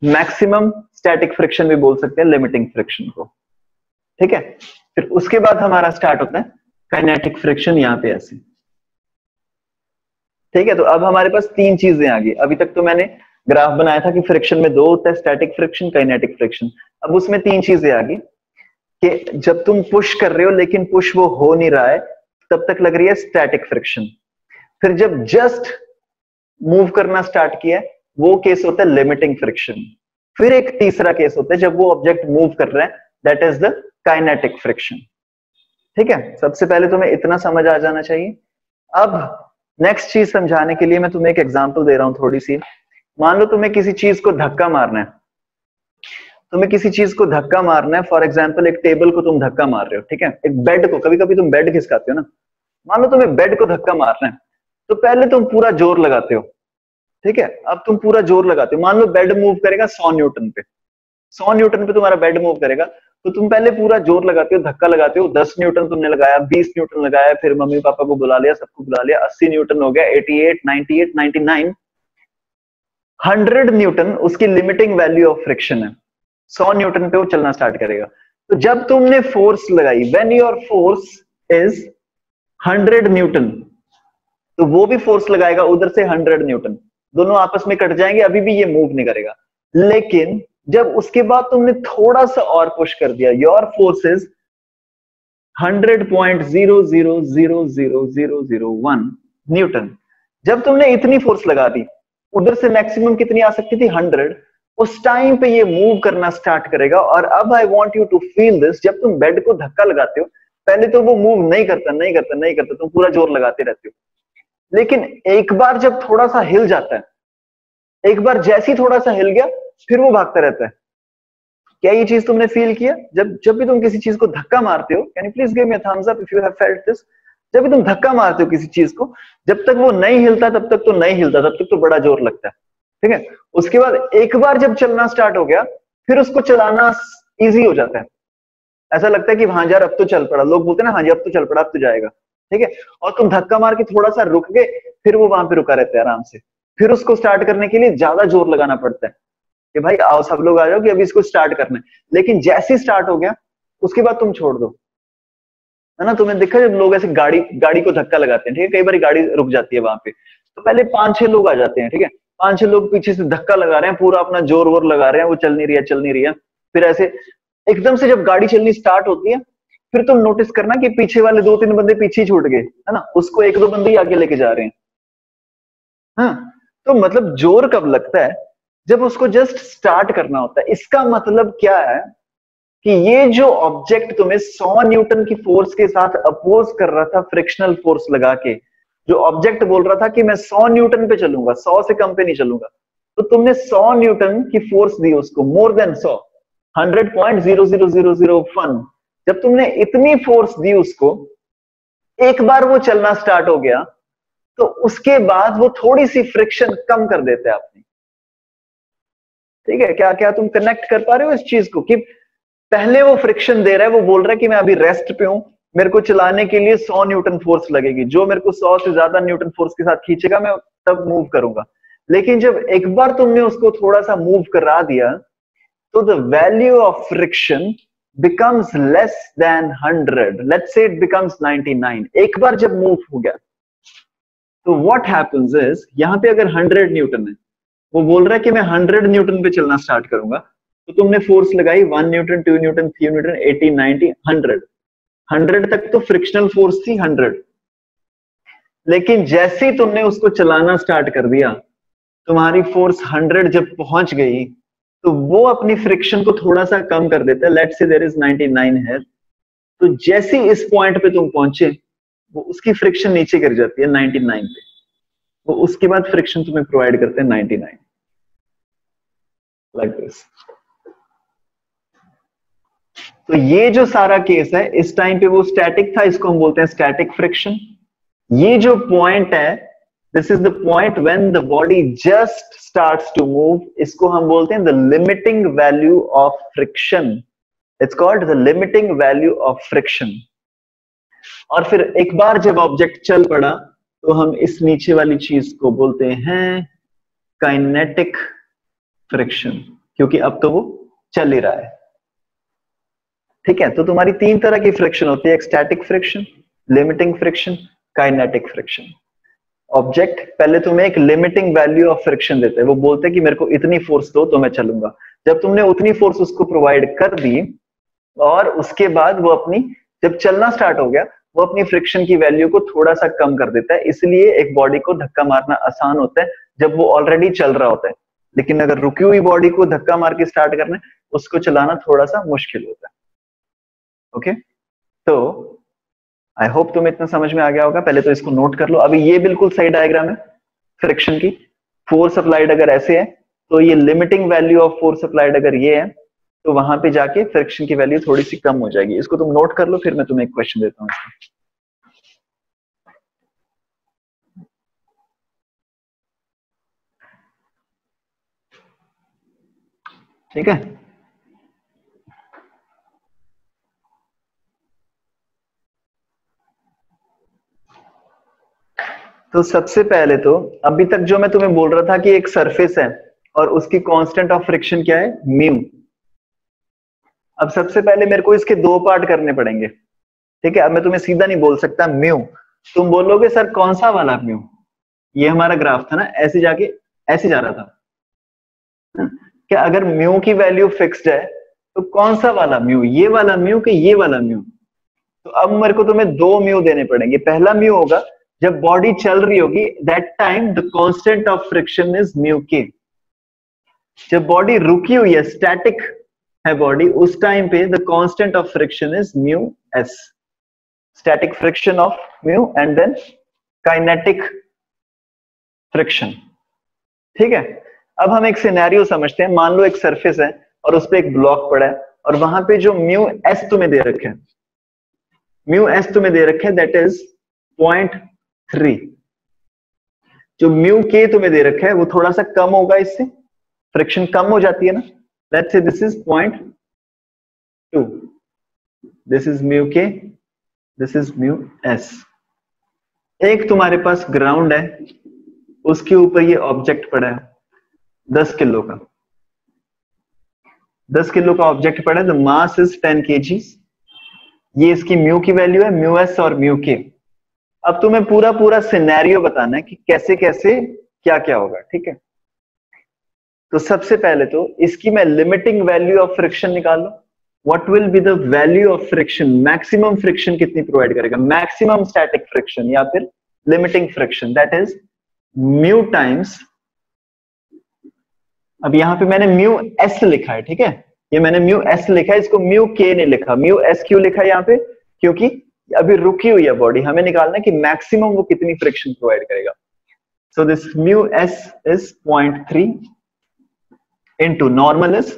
मैक्सिमम स्टैटिक फ्रिक्शन भी बोल सकते हैं, लिमिटिंग फ्रिक्शन को। ठीक है, फिर उसके बाद हमारा स्टार्ट होता है काइनेटिक फ्रिक्शन, यहां पे ऐसे। ठीक है, तो अब हमारे पास 3 चीजें आ गई। अभी तक तो मैंने ग्राफ बनाया था कि फ्रिक्शन में 2 होता है, स्टैटिक फ्रिक्शन, काइनेटिक फ्रिक्शन। अब उसमें 3 चीजें आ गई कि जब तुम पुश कर रहे हो लेकिन पुश वो हो नहीं रहा है, तब तक लग रही है स्टैटिक फ्रिक्शन। फिर जब जस्ट मूव करना स्टार्ट किया, वो केस होता है लिमिटिंग फ्रिक्शन। फिर एक तीसरा केस होता है जब वो ऑब्जेक्ट मूव कर रहा है, that is the kinetic friction. ठीक है, सबसे पहले तुम्हें इतना समझ आ जाना चाहिए। अब नेक्स्ट चीज समझाने के लिए मैं तुम्हें एक एग्जांपल दे रहा हूं थोड़ी सी। मान लो तुम्हें किसी चीज को धक्का मारना है, तुम्हें किसी चीज को धक्का मारना है, फॉर एग्जांपल एक टेबल को तुम धक्का मार रहे हो, ठीक है, एक बेड को, कभी कभी तुम बेड खिसकाते हो ना, मान लो तुम्हें बेड को धक्का मारना है, तो पहले तुम पूरा जोर लगाते हो, ठीक है, अब तुम पूरा जोर लगाते हो, मान लो बेड मूव करेगा 100 न्यूटन पे, 100 न्यूटन पे तुम्हारा बेड मूव करेगा, तो तुम पहले पूरा जोर लगाते हो, धक्का लगाते हो, 10 न्यूटन तुमने लगाया, 20 न्यूटन लगाया, फिर मम्मी पापा को बुला लिया, सबको बुला लिया, 80 न्यूटन हो गया, 88, 98, 99, 100 न्यूटन उसकी लिमिटिंग वैल्यू ऑफ फ्रिक्शन है। 100 न्यूटन पे वो चलना स्टार्ट करेगा। तो जब तुमने फोर्स लगाई, when your force is 100 Newton, तो वो भी फोर्स लगाएगा उधर से 100 न्यूटन, दोनों आपस में कट जाएंगे, अभी भी ये मूव नहीं करेगा। लेकिन जब उसके बाद तुमने थोड़ा सा और पुश कर दिया, योर फोर्स इज 100.00000001 न्यूटन। जब तुमने इतनी फोर्स लगा दी, उधर से मैक्सिमम कितनी आ सकती थी? 100। उस टाइम पे ये मूव करना स्टार्ट करेगा। और अब I want you to feel this, जब तुम बेड को धक्का लगाते हो, पहले तो वो मूव नहीं करता, तुम पूरा जोर लगाते रहते हो, लेकिन एक बार जब थोड़ा सा हिल जाता है, एक बार जैसी थोड़ा सा हिल गया, फिर वो भागता रहता है। क्या ये चीज तुमने फील किया? जब भी तुम किसी चीज को धक्का मारते हो, can you please give me a thumbs up if you have felt this? जब भी तुम धक्का मारते हो किसी चीज को, जब तक वो नहीं हिलता तब तक तो नहीं हिलता, तब तक तो बड़ा जोर लगता है, ठीक है। उसके बाद एक बार जब चलना स्टार्ट हो गया, फिर उसको चलाना इजी हो जाता है, ऐसा लगता है कि हाँ यार अब तो चल पड़ा, लोग बोलते हैं ना हाँ जी अब तो चल पड़ा, अब तो जाएगा, ठीक है। और तुम धक्का मार के थोड़ा सा रुक गए, फिर वो वहां पे रुका रहता है आराम से। फिर उसको स्टार्ट करने के लिए ज्यादा जोर लगाना पड़ता है कि भाई आओ सब लोग आ जाओ कि अभी इसको स्टार्ट करना है। लेकिन जैसे स्टार्ट हो गया, उसके बाद तुम छोड़ दो, है ना। तुमने देखा जब लोग ऐसे गाड़ी को धक्का लगाते हैं, ठीक है, कई बार गाड़ी रुक जाती है वहां पे, तो पहले 5-6 लोग आ जाते हैं, ठीक है, 5-6 लोग पीछे से धक्का लगा रहे हैं, पूरा अपना जोर वोर लगा रहे हैं, वो चल नहीं रही है। फिर ऐसे एकदम से जब गाड़ी चलनी स्टार्ट होती है, फिर तुम नोटिस करना कि पीछे वाले 2-3 बंदे पीछे छूट गए, है ना, उसको 1-2 बंदे ही आगे लेके जा रहे हैं। हाँ, तो मतलब जोर कब लगता है? जब उसको जस्ट स्टार्ट करना होता है। इसका मतलब क्या है कि ये जो ऑब्जेक्ट तुम्हें 100 न्यूटन की फोर्स के साथ अपोज कर रहा था, फ्रिक्शनल फोर्स लगा के, जो ऑब्जेक्ट बोल रहा था कि मैं 100 न्यूटन पे चलूंगा, 100 से कम पे नहीं चलूंगा, तो तुमने 100 न्यूटन की फोर्स दी उसको, मोर देन 100, 100.00001। जब तुमने इतनी फोर्स दी उसको, एक बार वो चलना स्टार्ट हो गया, तो उसके बाद वो थोड़ी सी फ्रिक्शन कम कर देते हैं अपनी। ठीक है, क्या क्या तुम कनेक्ट कर पा रहे हो इस चीज को कि पहले वो फ्रिक्शन दे रहा है, वो बोल रहा है कि मैं अभी रेस्ट पे हूं, मेरे को चलाने के लिए 100 न्यूटन फोर्स लगेगी, जो मेरे को 100 से ज्यादा न्यूटन फोर्स के साथ खींचेगा मैं तब मूव करूंगा। लेकिन जब एक बार तुमने उसको थोड़ा सा मूव करा दिया, तो the value of friction becomes less than 100, let's say it becomes 99। एक बार जब मूव हो गया, तो what happens is, यहां पे अगर 100 न्यूटन है, वो बोल रहा है कि मैं 100 न्यूटन पे चलना स्टार्ट करूंगा, तो तुमने फोर्स लगाई 1 न्यूटन, 2 न्यूटन, 3 न्यूटन, 80, 90, 100 तक तो फ्रिक्शनल फोर्स थी 100। लेकिन जैसे ही तुमने उसको चलाना स्टार्ट कर दिया, तुम्हारी फोर्स 100 जब पहुंच गई, तो वो अपनी फ्रिक्शन को थोड़ा सा कम कर देता है। लेट्स से देयर इज 99 है, तो जैसे ही इस पॉइंट पे तुम पहुंचे, वो उसकी फ्रिक्शन नीचे गिर जाती है 99 पे, वो उसके बाद फ्रिक्शन तुम्हें प्रोवाइड करते हैं 99, लाइक दिस। तो ये जो सारा केस है, इस टाइम पे वो स्टैटिक था, इसको हम बोलते हैं स्टैटिक फ्रिक्शन। ये जो पॉइंट है, this is the point when the body just starts to move, इसको हम बोलते हैं the limiting value of friction. It's called the limiting value of friction. और फिर एक बार जब ऑब्जेक्ट चल पड़ा तो हम इस नीचे वाली चीज को बोलते हैं काइनेटिक फ्रिक्शन, क्योंकि अब तो वो चल ही रहा है। ठीक है, तो तुम्हारी तीन तरह की फ्रिक्शन होती है, एक static friction, limiting friction, kinetic friction. Object पहले तुम्हें एक लिमिटिंग वैल्यू ऑफ फ्रिक्शन देते हैं, वो बोलते हैं कि मेरे को इतनी फोर्स दो तो मैं चलूंगा। जब तुमने उतनी फोर्स उसको प्रोवाइड कर दी और उसके बाद वो अपनी, जब चलना स्टार्ट हो गया, वो अपनी फ्रिक्शन की वैल्यू को थोड़ा सा कम कर देता है। इसलिए एक बॉडी को धक्का मारना आसान होता है जब वो ऑलरेडी चल रहा होता है, लेकिन अगर रुकी हुई बॉडी को धक्का मार के स्टार्ट करना है, उसको चलाना थोड़ा सा मुश्किल होता है। ओके, तो आई होप तुम्हें इतना समझ में आ गया होगा। पहले तो इसको नोट कर लो। अभी ये बिल्कुल सही डायग्राम है फ्रिक्शन की। फोर्स अप्लाइड अगर ऐसे है तो ये limiting value of force applied अगर ये है तो वहां पे जाके फ्रिक्शन की वैल्यू थोड़ी सी कम हो जाएगी। इसको तुम नोट कर लो, फिर मैं तुम्हें एक क्वेश्चन देता हूँ। ठीक है, तो सबसे पहले तो अभी तक जो मैं तुम्हें बोल रहा था कि एक सरफेस है और उसकी कांस्टेंट ऑफ फ्रिक्शन क्या है, म्यू। अब सबसे पहले मेरे को इसके दो पार्ट करने पड़ेंगे। ठीक है, अब मैं तुम्हें सीधा नहीं बोल सकता म्यू। तुम बोलोगे सर कौन सा वाला म्यू? ये हमारा ग्राफ था ना, ऐसे जाके ऐसे जा रहा था। क्या अगर म्यू की वैल्यू फिक्स्ड है तो कौन सा वाला म्यू, ये वाला म्यू कि ये वाला म्यू? तो अब मेरे को तुम्हें दो म्यू देने पड़ेंगे। पहला म्यू होगा जब बॉडी चल रही होगी, that time the constant of friction is mu के। जब बॉडी रुकी हुई है, स्टैटिक है बॉडी, उस टाइम पे the constant of friction is mu S. Static friction of mu and then kinetic friction. ठीक है, अब हम एक सिनेरियो समझते हैं। मान लो एक सरफेस है और उस पर एक ब्लॉक पड़ा है और वहां पे जो म्यू एस तुम्हें दे रखे हैं, म्यू एस तुम्हें दे रखे हैं, दैट इज 0.3। जो म्यू के तुम्हें दे रखा है वो थोड़ा सा कम होगा, इससे फ्रिक्शन कम हो जाती है ना। Let's say this is 0.2, this is mu के, दिस इज म्यू एस। एक तुम्हारे पास ग्राउंड है, उसके ऊपर ये ऑब्जेक्ट पड़ा है 10 किलो का। 10 किलो का ऑब्जेक्ट पड़ा है, द मास इज 10 kg। ये इसकी म्यू की वैल्यू है, म्यू एस और म्यू के। अब तुम्हें पूरा पूरा सिनेरियो बताना है कि कैसे कैसे क्या क्या होगा। ठीक है, तो सबसे पहले तो इसकी मैं लिमिटिंग वैल्यू ऑफ फ्रिक्शन निकाल लो। What will be the value of friction? Maximum friction कितनी प्रोवाइड करेगा? मैक्सिमम स्टैटिक फ्रिक्शन या फिर limiting friction, that is mu times. अब यहां पे मैंने म्यू एस लिखा है। ठीक है, ये मैंने म्यू एस लिखा है, इसको म्यू के नहीं लिखा। म्यू एस क्यों लिखा है यहाँ पे? क्योंकि अभी रुकी हुई है बॉडी, हमें निकालना है कि मैक्सिमम वो कितनी फ्रिक्शन प्रोवाइड करेगा। So this mu S is 0.3 into normal is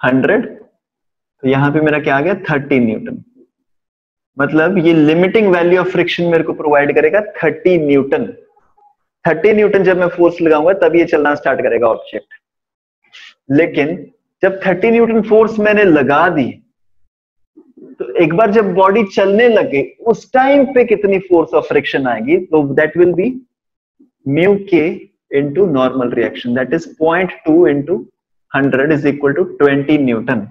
100। तो यहां पे मेरा क्या आ गया, 30 न्यूटन। मतलब ये लिमिटिंग वैल्यू ऑफ फ्रिक्शन मेरे को प्रोवाइड करेगा 30 न्यूटन। 30 न्यूटन जब मैं फोर्स लगाऊंगा तब ये चलना स्टार्ट करेगा ऑब्जेक्ट। लेकिन जब 30 न्यूटन फोर्स मैंने लगा दी तो एक बार जब बॉडी चलने लगे उस टाइम पे कितनी फोर्स ऑफ फ्रिक्शन आएगी? तो that will be mu K into normal reaction, that is 0.2 into 100 is equal to 20 newton.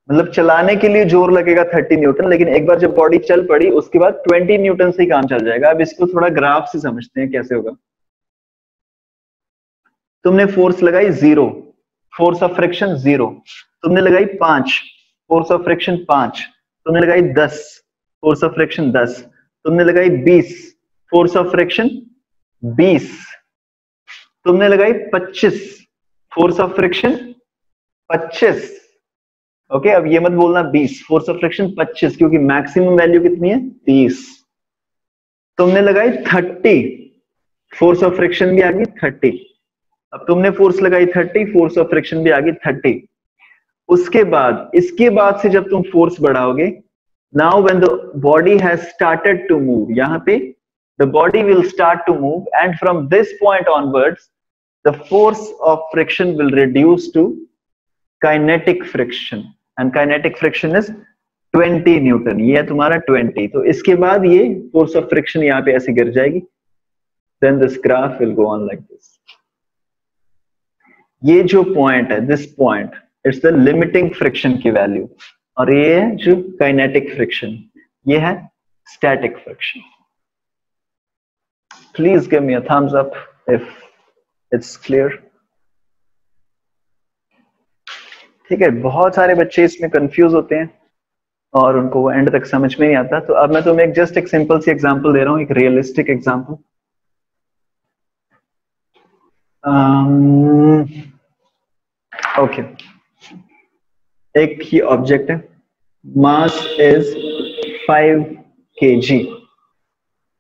मतलब चलाने के लिए जोर लगेगा 30 न्यूटन, लेकिन एक बार जब बॉडी चल पड़ी उसके बाद 20 न्यूटन से ही काम चल जाएगा। अब इसको थोड़ा ग्राफ से समझते हैं कैसे होगा। तुमने फोर्स लगाई 0, फोर्स ऑफ फ्रिक्शन 0। तुमने लगाई 5, फोर्स ऑफ फ्रिक्शन 5। तुमने लगाई 10, फोर्स ऑफ फ्रिक्शन 10। तुमने लगाई 20, फोर्स ऑफ फ्रिक्शन 20। तुमने लगाई 25, फोर्स ऑफ फ्रिक्शन 25। ओके, अब ये मत बोलना 20, फोर्स ऑफ फ्रिक्शन 25, क्योंकि मैक्सिमम वैल्यू कितनी है, 30। तुमने लगाई 30, फोर्स ऑफ फ्रिक्शन भी आ गई 30। अब तुमने फोर्स लगाई 30, फोर्स ऑफ फ्रिक्शन भी आ गई 30। उसके बाद इसके बाद से जब तुम फोर्स बढ़ाओगे, now when the body has started to move, यहाँ पे the body will start to move and from this point onwards the force of friction will reduce to kinetic friction and kinetic friction is 20 newton. ये है तुम्हारा 20। तो इसके बाद ये force of friction यहाँ पे ऐसे गिर जाएगी, then this graph will go on like this. ये जो पॉइंट है, this point, it's the limiting friction की वैल्यू, और ये है जो काइनेटिक फ्रिक्शन, ये है static friction. Please give me a thumbs up if it's clear. ठीक है, बहुत सारे बच्चे इसमें कंफ्यूज होते हैं और उनको वो एंड तक समझ में नहीं आता। तो अब मैं तुम्हें जस्ट एक सिंपल सी एग्जांपल दे रहा हूं, एक रियलिस्टिक एग्जांपल। ओके, एक ही ऑब्जेक्ट है, मास इज 5 kg,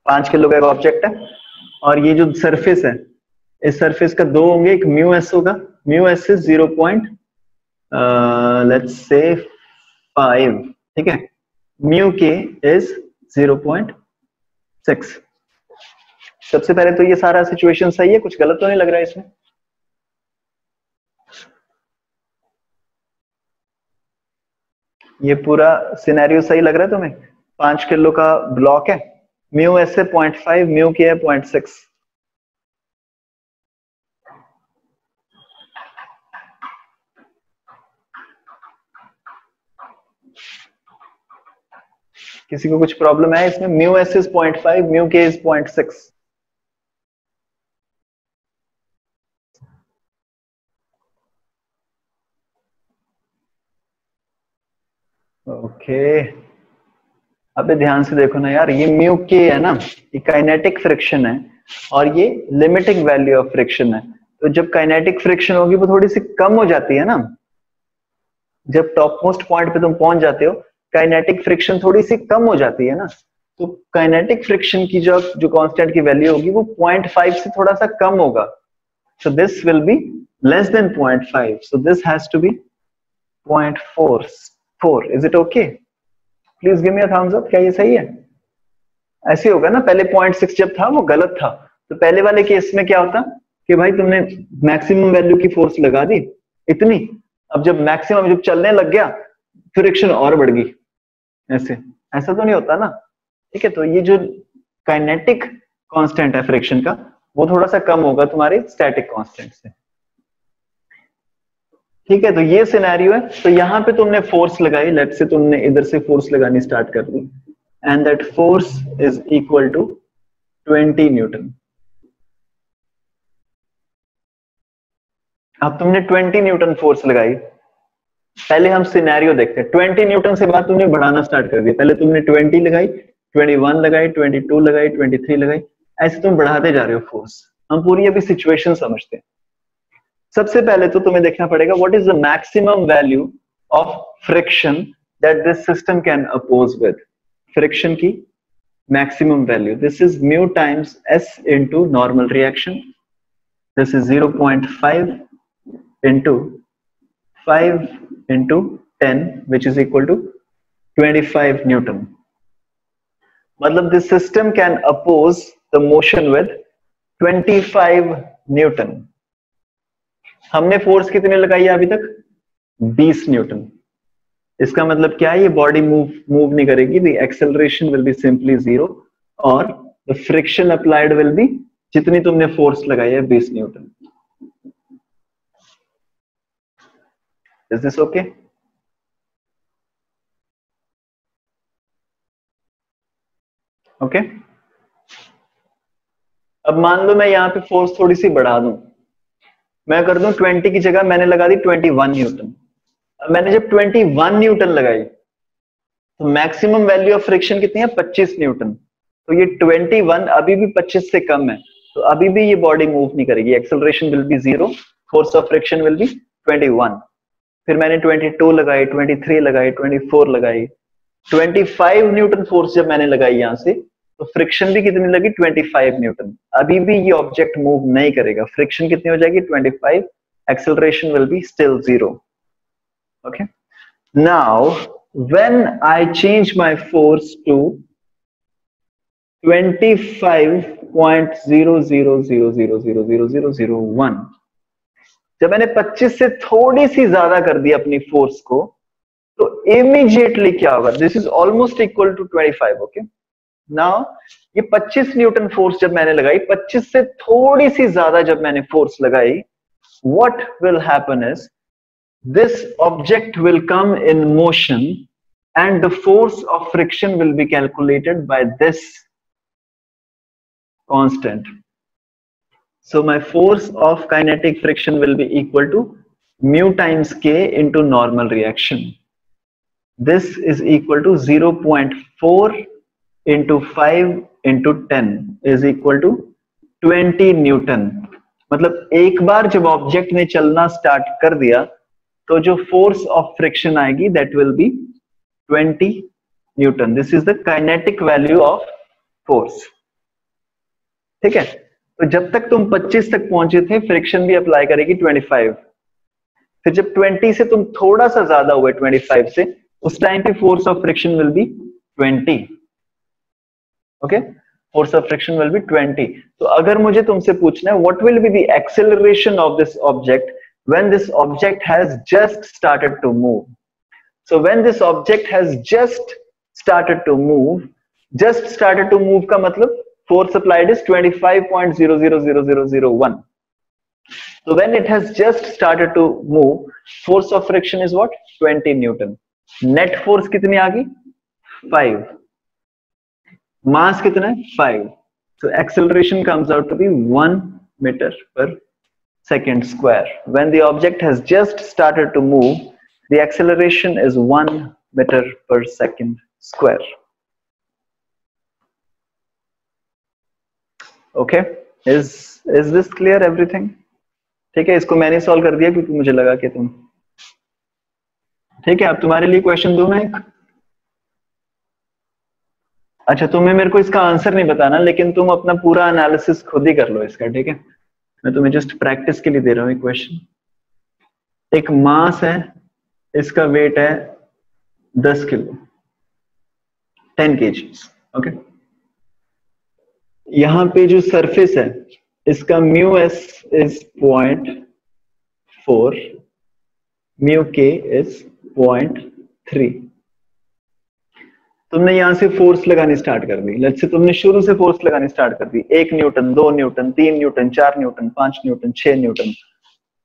5 किलो का एक ऑब्जेक्ट है, और ये जो सरफेस है, इस सरफेस का दो होंगे, एक म्यू एस होगा, mu S is 0. Let's say 5, ठीक है, म्यू के इज 0.6। सबसे पहले तो ये सारा सिचुएशन सही है, कुछ गलत तो नहीं लग रहा है इसमें? ये पूरा सिनेरियो सही लग रहा है तुम्हें? 5 किलो का ब्लॉक है, म्यू एस से 0.5, म्यू के है 0.6। किसी को कुछ प्रॉब्लम है इसमें? Mu S is 0.5, mu K is 0.6। Okay, अब ध्यान से देखो ना यार, ये म्यू के है ना, ये काइनेटिक फ्रिक्शन है और ये लिमिटिंग वैल्यू ऑफ फ्रिक्शन है। तो जब काइनेटिक फ्रिक्शन होगी वो थोड़ी सी कम हो जाती है ना, जब टॉप मोस्ट पॉइंट पे तुम पहुंच जाते हो काइनेटिक फ्रिक्शन थोड़ी सी कम हो जाती है ना। तो काइनेटिक फ्रिक्शन की जो कांस्टेंट की वैल्यू होगी वो 0.5 से थोड़ा सा कम होगा। So this will be less than 0.5, so this has to be 0.4। Is it okay? Please give me a thumbs up. क्या ये सही है? ऐसे होगा ना, पहले 0.6 जब था वो गलत था, तो पहले वाले केस में क्या होता कि भाई तुमने मैक्सिमम वैल्यू की फोर्स लगा दी इतनी, अब जब मैक्सिमम जब चलने लग गया फ्रिक्शन और बढ़ गई, ऐसा तो नहीं होता ना। ठीक है, तो ये जो काइनेटिक कांस्टेंट है फ्रिक्शन का वो थोड़ा सा कम होगा तुम्हारे स्टैटिक कांस्टेंट से। ठीक है, तो ये सिनेरियो है। तो यहां पे तुमने फोर्स लगाई, लेट्स से तुमने इधर से फोर्स लगानी स्टार्ट कर दी, and that force is equal to 20 newton. अब तुमने 20 न्यूटन फोर्स लगाई, पहले हम सिनेरियो देखते हैं। 20 न्यूटन से बाद तुमने बढ़ाना स्टार्ट कर दिया, पहले तुमने 20 लगाई, 21 लगाई, 22 लगाई, 23 लगाई, ऐसे तुम बढ़ाते जा रहे हो फोर्स। हम पूरी अभी सिचुएशन समझते हैं। सबसे पहले तो तुम्हें देखना पड़ेगा what is the maximum value of friction that this system can oppose with. Friction की maximum value, this is mu times S into normal reaction, this is 0.5 into 5 into 10 which is equal to 25 Newton. मतलब this system can oppose the motion with 25 Newton. हमने force कितने लगाई है अभी तक? 20 Newton. इसका मतलब क्या है? ये बॉडी मूव नहीं करेगी, the acceleration will be simply 0 और the friction applied will be जितनी तुमने फोर्स लगाई है 20 Newton. Is this okay? Okay? अब मान लो मैं यहां पे फोर्स थोड़ी सी बढ़ा दूं, मैं कर दूं 20 की जगह मैंने लगा दी 21 न्यूटन। अब मैंने जब 21 न्यूटन लगाई तो मैक्सिमम वैल्यू ऑफ फ्रिक्शन कितनी है? 25 न्यूटन। तो ये 21 अभी भी 25 से कम है, तो अभी भी ये बॉडी मूव नहीं करेगी, acceleration will B 0, force of friction will B 21। फिर मैंने 22 लगाई, 23 लगाई, 24 लगाई, 25 न्यूटन फोर्स जब मैंने लगाई यहां से, तो फ्रिक्शन भी कितनी लगी? 25 न्यूटन। अभी भी ये ऑब्जेक्ट मूव नहीं करेगा, फ्रिक्शन कितनी हो जाएगी? 25, acceleration will be still 0। Okay. Now, when I change my force to 25.0000000001, जब मैंने 25 से थोड़ी सी ज्यादा कर दी अपनी फोर्स को, तो इमीडिएटली क्या होगा? This is almost equal to 25. Okay, now ये 25 न्यूटन फोर्स जब मैंने लगाई, 25 से थोड़ी सी ज्यादा जब मैंने फोर्स लगाई, what will happen is this object will come in motion and the force of friction will be calculated by this constant. So my force of kinetic friction will be equal to mu times k into normal reaction. This is equal to 0.4 into 5 into 10 is equal to 20 newton. मतलब एक बार जब object ने चलना start कर दिया, तो जो force of friction आएगी that will B 20 Newton. This is the kinetic value of force. ठीक है, तो जब तक तुम 25 तक पहुंचे थे, फ्रिक्शन भी अप्लाई करेगी 25. फिर जब 20 से तुम थोड़ा सा ज्यादा हुए 25 से, उस टाइम पे force of friction will B 20. Okay, force of friction will B 20. तो अगर मुझे तुमसे पूछना है what will be the acceleration of this object when this object has just started to move. So when this object has just started to move का मतलब force applied is 25.000001. So when it has just started to move, force of friction is what? 20 Newton. Net force कितनी आ गई? 5. Mass कितना है? 5. So acceleration comes out to be 1 meter per second square. When the object has just started to move, the acceleration is 1 meter per second square. Okay, is this clear everything? ठीक है, इसको मैंने solve कर दिया क्योंकि मुझे लगा कि तुम ठीक है. अब तुम्हारे लिए क्वेश्चन दूं मैं एक. अच्छा, तुम्हें मेरे को इसका आंसर नहीं बताना, लेकिन तुम अपना पूरा एनालिसिस खुद ही कर लो इसका. ठीक है, मैं तुम्हें जस्ट प्रैक्टिस के लिए दे रहा हूं एक क्वेश्चन. एक मास है, इसका वेट है 10 किलो, 10 kg. ओके, यहां पे जो सरफेस है, इसका mu S is 0.4, mu K is 0.3. तुमने यहां से फोर्स लगानी स्टार्ट कर दी. लेट्स से तुमने शुरू से फोर्स लगानी स्टार्ट कर दी, 1 Newton, 2 Newton, 3 Newton, 4 Newton, 5 Newton, 6 Newton.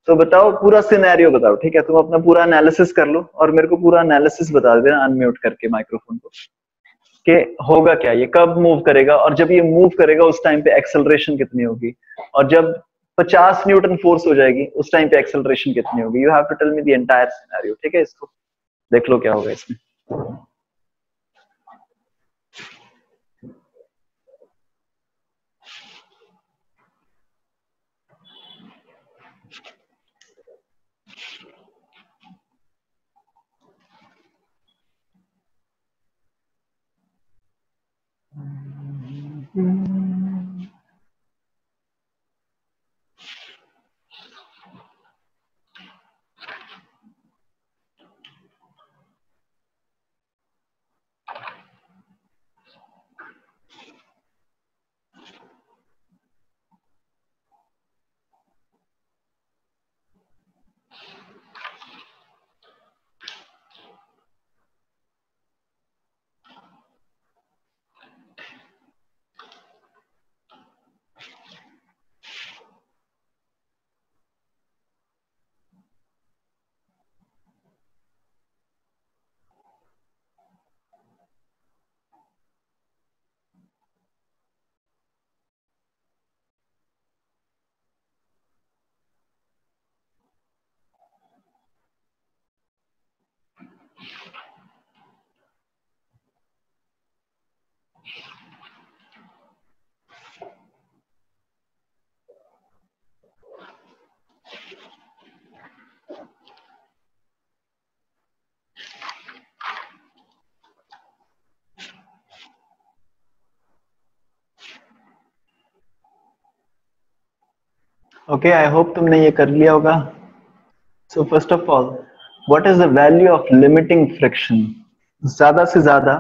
तो बताओ, पूरा सिनेरियो बताओ. ठीक है, तुम अपना पूरा एनालिसिस कर लो और मेरे को पूरा एनालिसिस बता देना अनम्यूट करके माइक्रोफोन को, कि होगा क्या, ये कब मूव करेगा, और जब ये मूव करेगा उस टाइम पे एक्सेलरेशन कितनी होगी, और जब 50 न्यूटन फोर्स हो जाएगी उस टाइम पे एक्सेलरेशन कितनी होगी. You have to tell me the entire scenario. ठीक है, इसको देख लो क्या होगा इसमें. ओके, आई होप तुमने ये कर लिया होगा. So first of all what is the value of limiting friction, ज्यादा से ज्यादा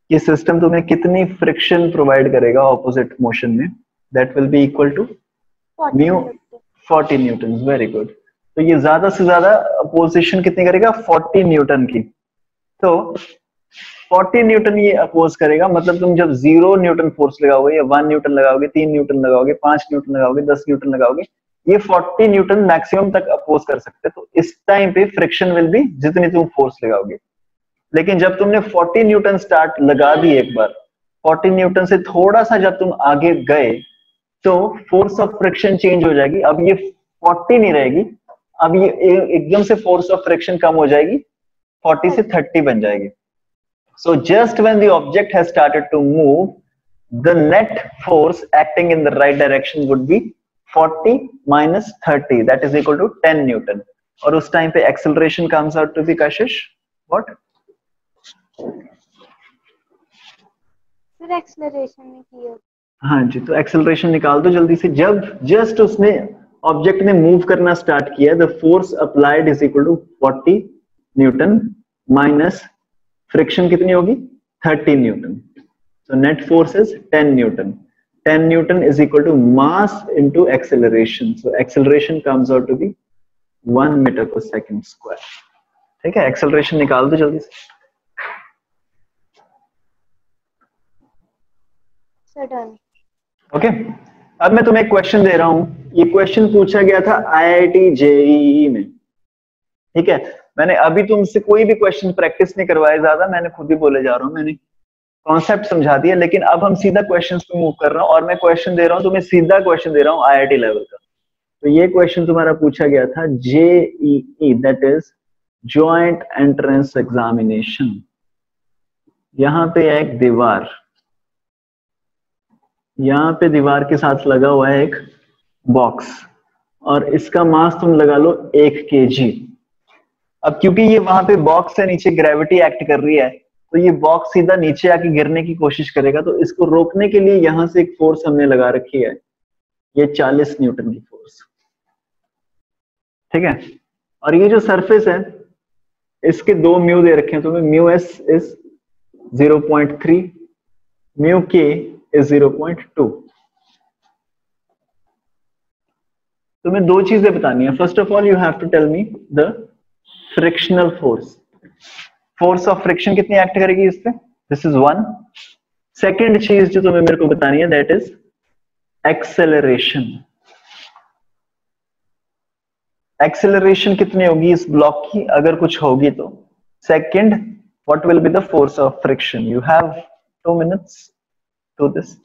ये सिस्टम तुम्हें कितनी फ्रिक्शन प्रोवाइड करेगा ऑपोजिट मोशन में, that will be equal to 40 mu newton. 40 newton. Very good. तो ये ज्यादा से ज्यादा अपोजिशन कितनी करेगा, 40 न्यूटन की। तो 40 न्यूटन ये अपोज करेगा, मतलब तुम जब 0 न्यूटन फोर्स लगाओगे या 1 न्यूटन लगाओगे, 3 न्यूटन लगाओगे, 5 न्यूटन लगाओगे, 10 न्यूटन लगाओगे, ये 40 न्यूटन मैक्सिमम तक अपोज कर सकते हैं। तो इस टाइम पे फ्रिक्शन विल बी जितनी तुम फोर्स लगाओगे। लेकिन जब तुमने 40 न्यूटन स्टार्ट लगा दी एक बार, 40 न्यूटन से थोड़ा सा जब तुम आगे गए तो फोर्स ऑफ फ्रिक्शन चेंज हो जाएगी। अब ये 40 नहीं रहेगी, अब ये एकदम से फोर्स ऑफ फ्रिक्शन कम हो जाएगी, 40 से 30 बन जाएगी। So just when the object has started to move, the net force acting in the right direction would be 40 minus 30, that is equal to 10 Newton. और उस टाइम पे acceleration comes out to be, Kashish, what? फिर acceleration में किया। हाँ जी, तो acceleration निकाल दो जल्दी से। जब just उसने ऑब्जेक्ट ने मूव करना स्टार्ट किया, the force applied is equal to 40 Newton minus friction कितनी होगी, 30 newton. So net force is 10 newton. 10 newton is equal to mass into acceleration. So acceleration comes out to be 1 metre per second square. ठीक है, acceleration निकाल दो जल्दी से। Okay, अब मैं तुम्हें एक क्वेश्चन दे रहा हूं। ये क्वेश्चन पूछा गया था IIT JEE में। ठीक है, मैंने अभी तुमसे कोई भी क्वेश्चन प्रैक्टिस नहीं करवाया ज्यादा, मैंने खुद ही बोले जा रहा हूँ, मैंने कॉन्सेप्ट समझा दिया। लेकिन अब हम सीधा क्वेश्चंस पे मूव कर रहा हूँ और मैं क्वेश्चन दे रहा हूँ तुम्हें, सीधा क्वेश्चन दे रहा हूँ IIT लेवल का। तो ये क्वेश्चन तुम्हारा पूछा गया था JEE, that is joint entrance examination. यहाँ पे है एक दीवार, यहाँ पे दीवार के साथ लगा हुआ है एक बॉक्स और इसका मास तुम लगा लो 1 kg। अब क्योंकि ये वहां पे बॉक्स से नीचे ग्रेविटी एक्ट कर रही है, तो ये बॉक्स सीधा नीचे आके गिरने की कोशिश करेगा। तो इसको रोकने के लिए यहां से एक फोर्स हमने लगा रखी है, ये 40 न्यूटन की फोर्स। ठीक है, और ये जो सरफेस है इसके 2 म्यू दे रखे हैं तुम्हें। Mu S is 0.3, mu K is 0.2। तुम्हें 2 चीजें बतानी है। First of all you have to tell me the frictional force. Force of friction कितनी एक्ट करेगी इस पे, दिस इज 1। सेकेंड चीज जो तुम्हें मेरे को बतानी है दैट इज एक्सेलरेशन। एक्सेलरेशन कितनी होगी इस ब्लॉक की, अगर कुछ होगी तो। Second, what will be the force of friction. You have 2 minutes to this.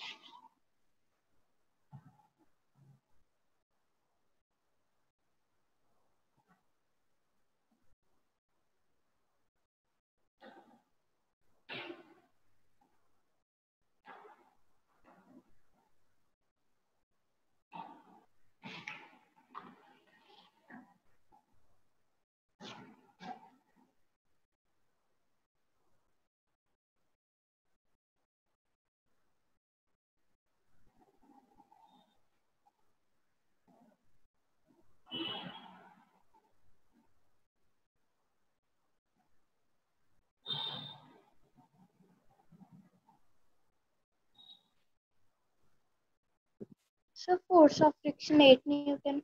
So force of friction 8 Newton.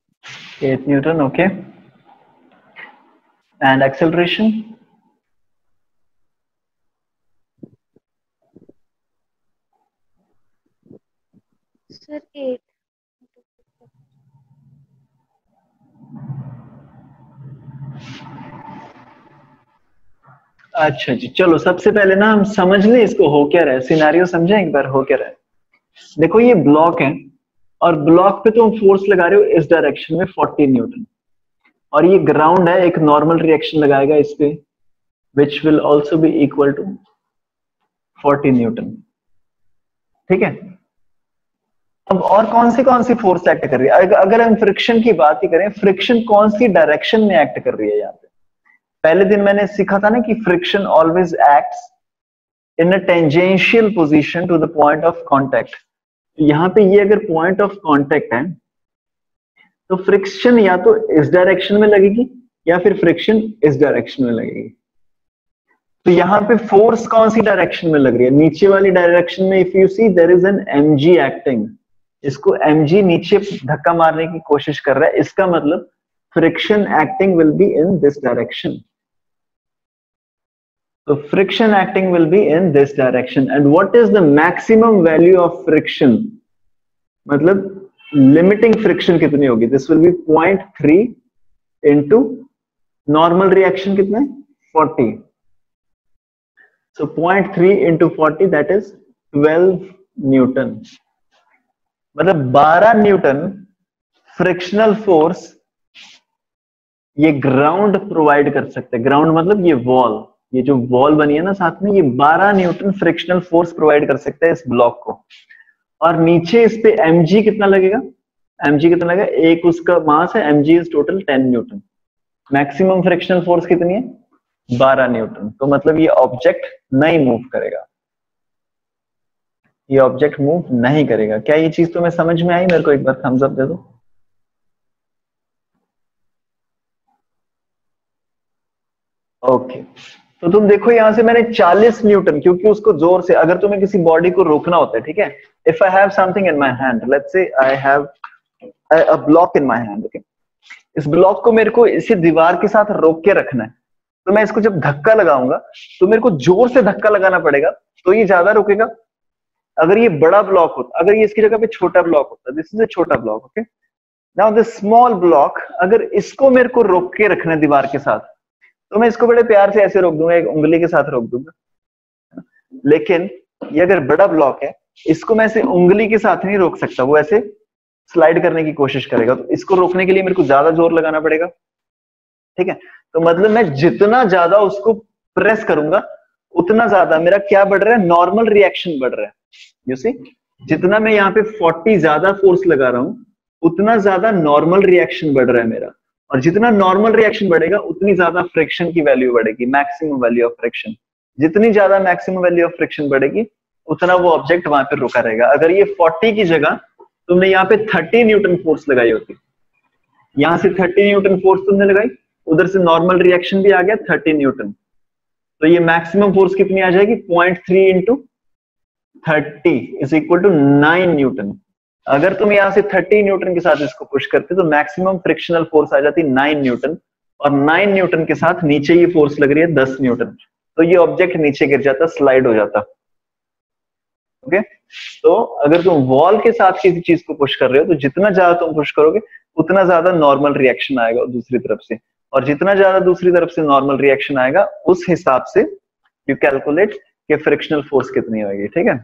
8 Newton, okay. And acceleration? Sir 8. अच्छा जी, चलो सबसे पहले ना हम समझ लें इसको हो क्या रहा है, सिनेरियो समझें एक बार हो क्या रहा है। देखो ये ब्लॉक है और ब्लॉक पे तुम फोर्स लगा रहे हो इस डायरेक्शन में 40 न्यूटन, और ये ग्राउंड है, एक नॉर्मल रिएक्शन लगाएगा इस पे which will also be equal to 40 newton. ठीक है, अब और कौन सी फोर्स एक्ट कर रही है। अगर हम फ्रिक्शन की बात ही करें, फ्रिक्शन कौन सी डायरेक्शन में एक्ट कर रही है। यहाँ पे पहले दिन मैंने सीखा था ना कि friction always acts in a tangential position to the point of contact. यहाँ पे ये अगर पॉइंट ऑफ कांटेक्ट है तो फ्रिक्शन या तो इस डायरेक्शन में लगेगी या फिर फ्रिक्शन इस डायरेक्शन में लगेगी। तो यहाँ पे फोर्स कौन सी डायरेक्शन में लग रही है? नीचे वाली डायरेक्शन में। If you see there is an mg acting, इसको mg नीचे धक्का मारने की कोशिश कर रहा है, इसका मतलब friction acting will be in this direction. So friction acting will be in this direction. And what is the maximum value of friction? मतलब limiting friction कितनी होगी? This will be 0.3 into normal reaction कितना है? 40. So 0.3 into 40 that is 12 Newton. मतलब 12 Newton frictional force ये ground provide कर सकते हैं। ग्राउंड मतलब ये वॉल, ये जो वॉल बनी है ना साथ में, ये 12 न्यूटन फ्रिक्शनल फोर्स प्रोवाइड कर सकते हैं इस ब्लॉक को। और नीचे इस पे mg कितना लगेगा? mg कितना लगेगा? एक उसका मास है, mg is total 10 Newton. Maximum frictional force कितनी है? 12 न्यूटन। तो मतलब ये ऑब्जेक्ट नहीं मूव करेगा, ये ऑब्जेक्ट मूव नहीं करेगा। क्या ये चीज तुम्हें समझ में आई? मेरे को एक बार थम्स अप दे दो। ओके तो तुम देखो यहां से मैंने 40 न्यूटन, क्योंकि उसको जोर से, अगर तुम्हें किसी बॉडी को रोकना होता है, ठीक है, if I have something in my hand, let's say I have a block in my hand, okay, इस ब्लॉक को मेरे को इसी दीवार के साथ रोक के रखना है, तो मैं इसको जब धक्का लगाऊंगा तो मेरे को जोर से धक्का लगाना पड़ेगा, तो ये ज्यादा रुकेगा। अगर ये बड़ा ब्लॉक होता, अगर ये इसकी जगह पे छोटा ब्लॉक होता, दिस इज अ छोटा block, okay, now this small block, अगर इसको मेरे को रोक के रखना है दीवार के साथ, तो मैं इसको बड़े प्यार से ऐसे रोक दूंगा, एक उंगली के साथ रोक दूंगा। लेकिन ये अगर बड़ा ब्लॉक है, इसको मैं ऐसे उंगली के साथ नहीं रोक सकता, वो ऐसे स्लाइड करने की कोशिश करेगा, तो इसको रोकने के लिए मेरे को ज्यादा जोर लगाना पड़ेगा, ठीक है। तो मतलब मैं जितना ज्यादा उसको प्रेस करूंगा उतना ज्यादा मेरा क्या बढ़ रहा है? नॉर्मल रिएक्शन बढ़ रहा है। यू सी, जितना मैं यहाँ पे 40 ज्यादा फोर्स लगा रहा हूं उतना ज्यादा नॉर्मल रिएक्शन बढ़ रहा है मेरा, और जितना नॉर्मल रिएक्शन बढ़ेगा उतनी ज्यादा फ्रिक्शन की वैल्यू बढ़ेगी, मैक्सिमम वैल्यू ऑफ फ्रिक्शन। जितनी ज्यादा मैक्सिमम वैल्यू ऑफ फ्रिक्शन बढ़ेगी उतना वो ऑब्जेक्ट वहां पे रुका रहेगा। अगर ये 40 की जगह तुमने यहाँ पे 30 न्यूटन फोर्स लगाई होती, यहां से 30 न्यूटन फोर्स तुमने लगाई, उधर से नॉर्मल रिएक्शन भी आ गया 30 न्यूटन, तो ये मैक्सिमम फोर्स कितनी आ जाएगी? 0.3 into 30 is equal to 9 newton. अगर तुम यहां से 30 न्यूटन के साथ इसको पुश करते तो मैक्सिमम फ्रिक्शनल फोर्स आ जाती 9 न्यूटन, और 9 न्यूटन के साथ नीचे ये फोर्स लग रही है 10 न्यूटन, तो ये ऑब्जेक्ट नीचे गिर जाता, स्लाइड हो जाता। ओके, तो अगर तुम वॉल के साथ किसी चीज को पुश कर रहे हो तो जितना ज्यादा तुम पुश करोगे उतना ज्यादा नॉर्मल रिएक्शन आएगा दूसरी तरफ से, और जितना ज्यादा दूसरी तरफ से नॉर्मल रिएक्शन आएगा उस हिसाब से यू कैलकुलेट कि फ्रिक्शनल फोर्स कितनी होगी, ठीक है।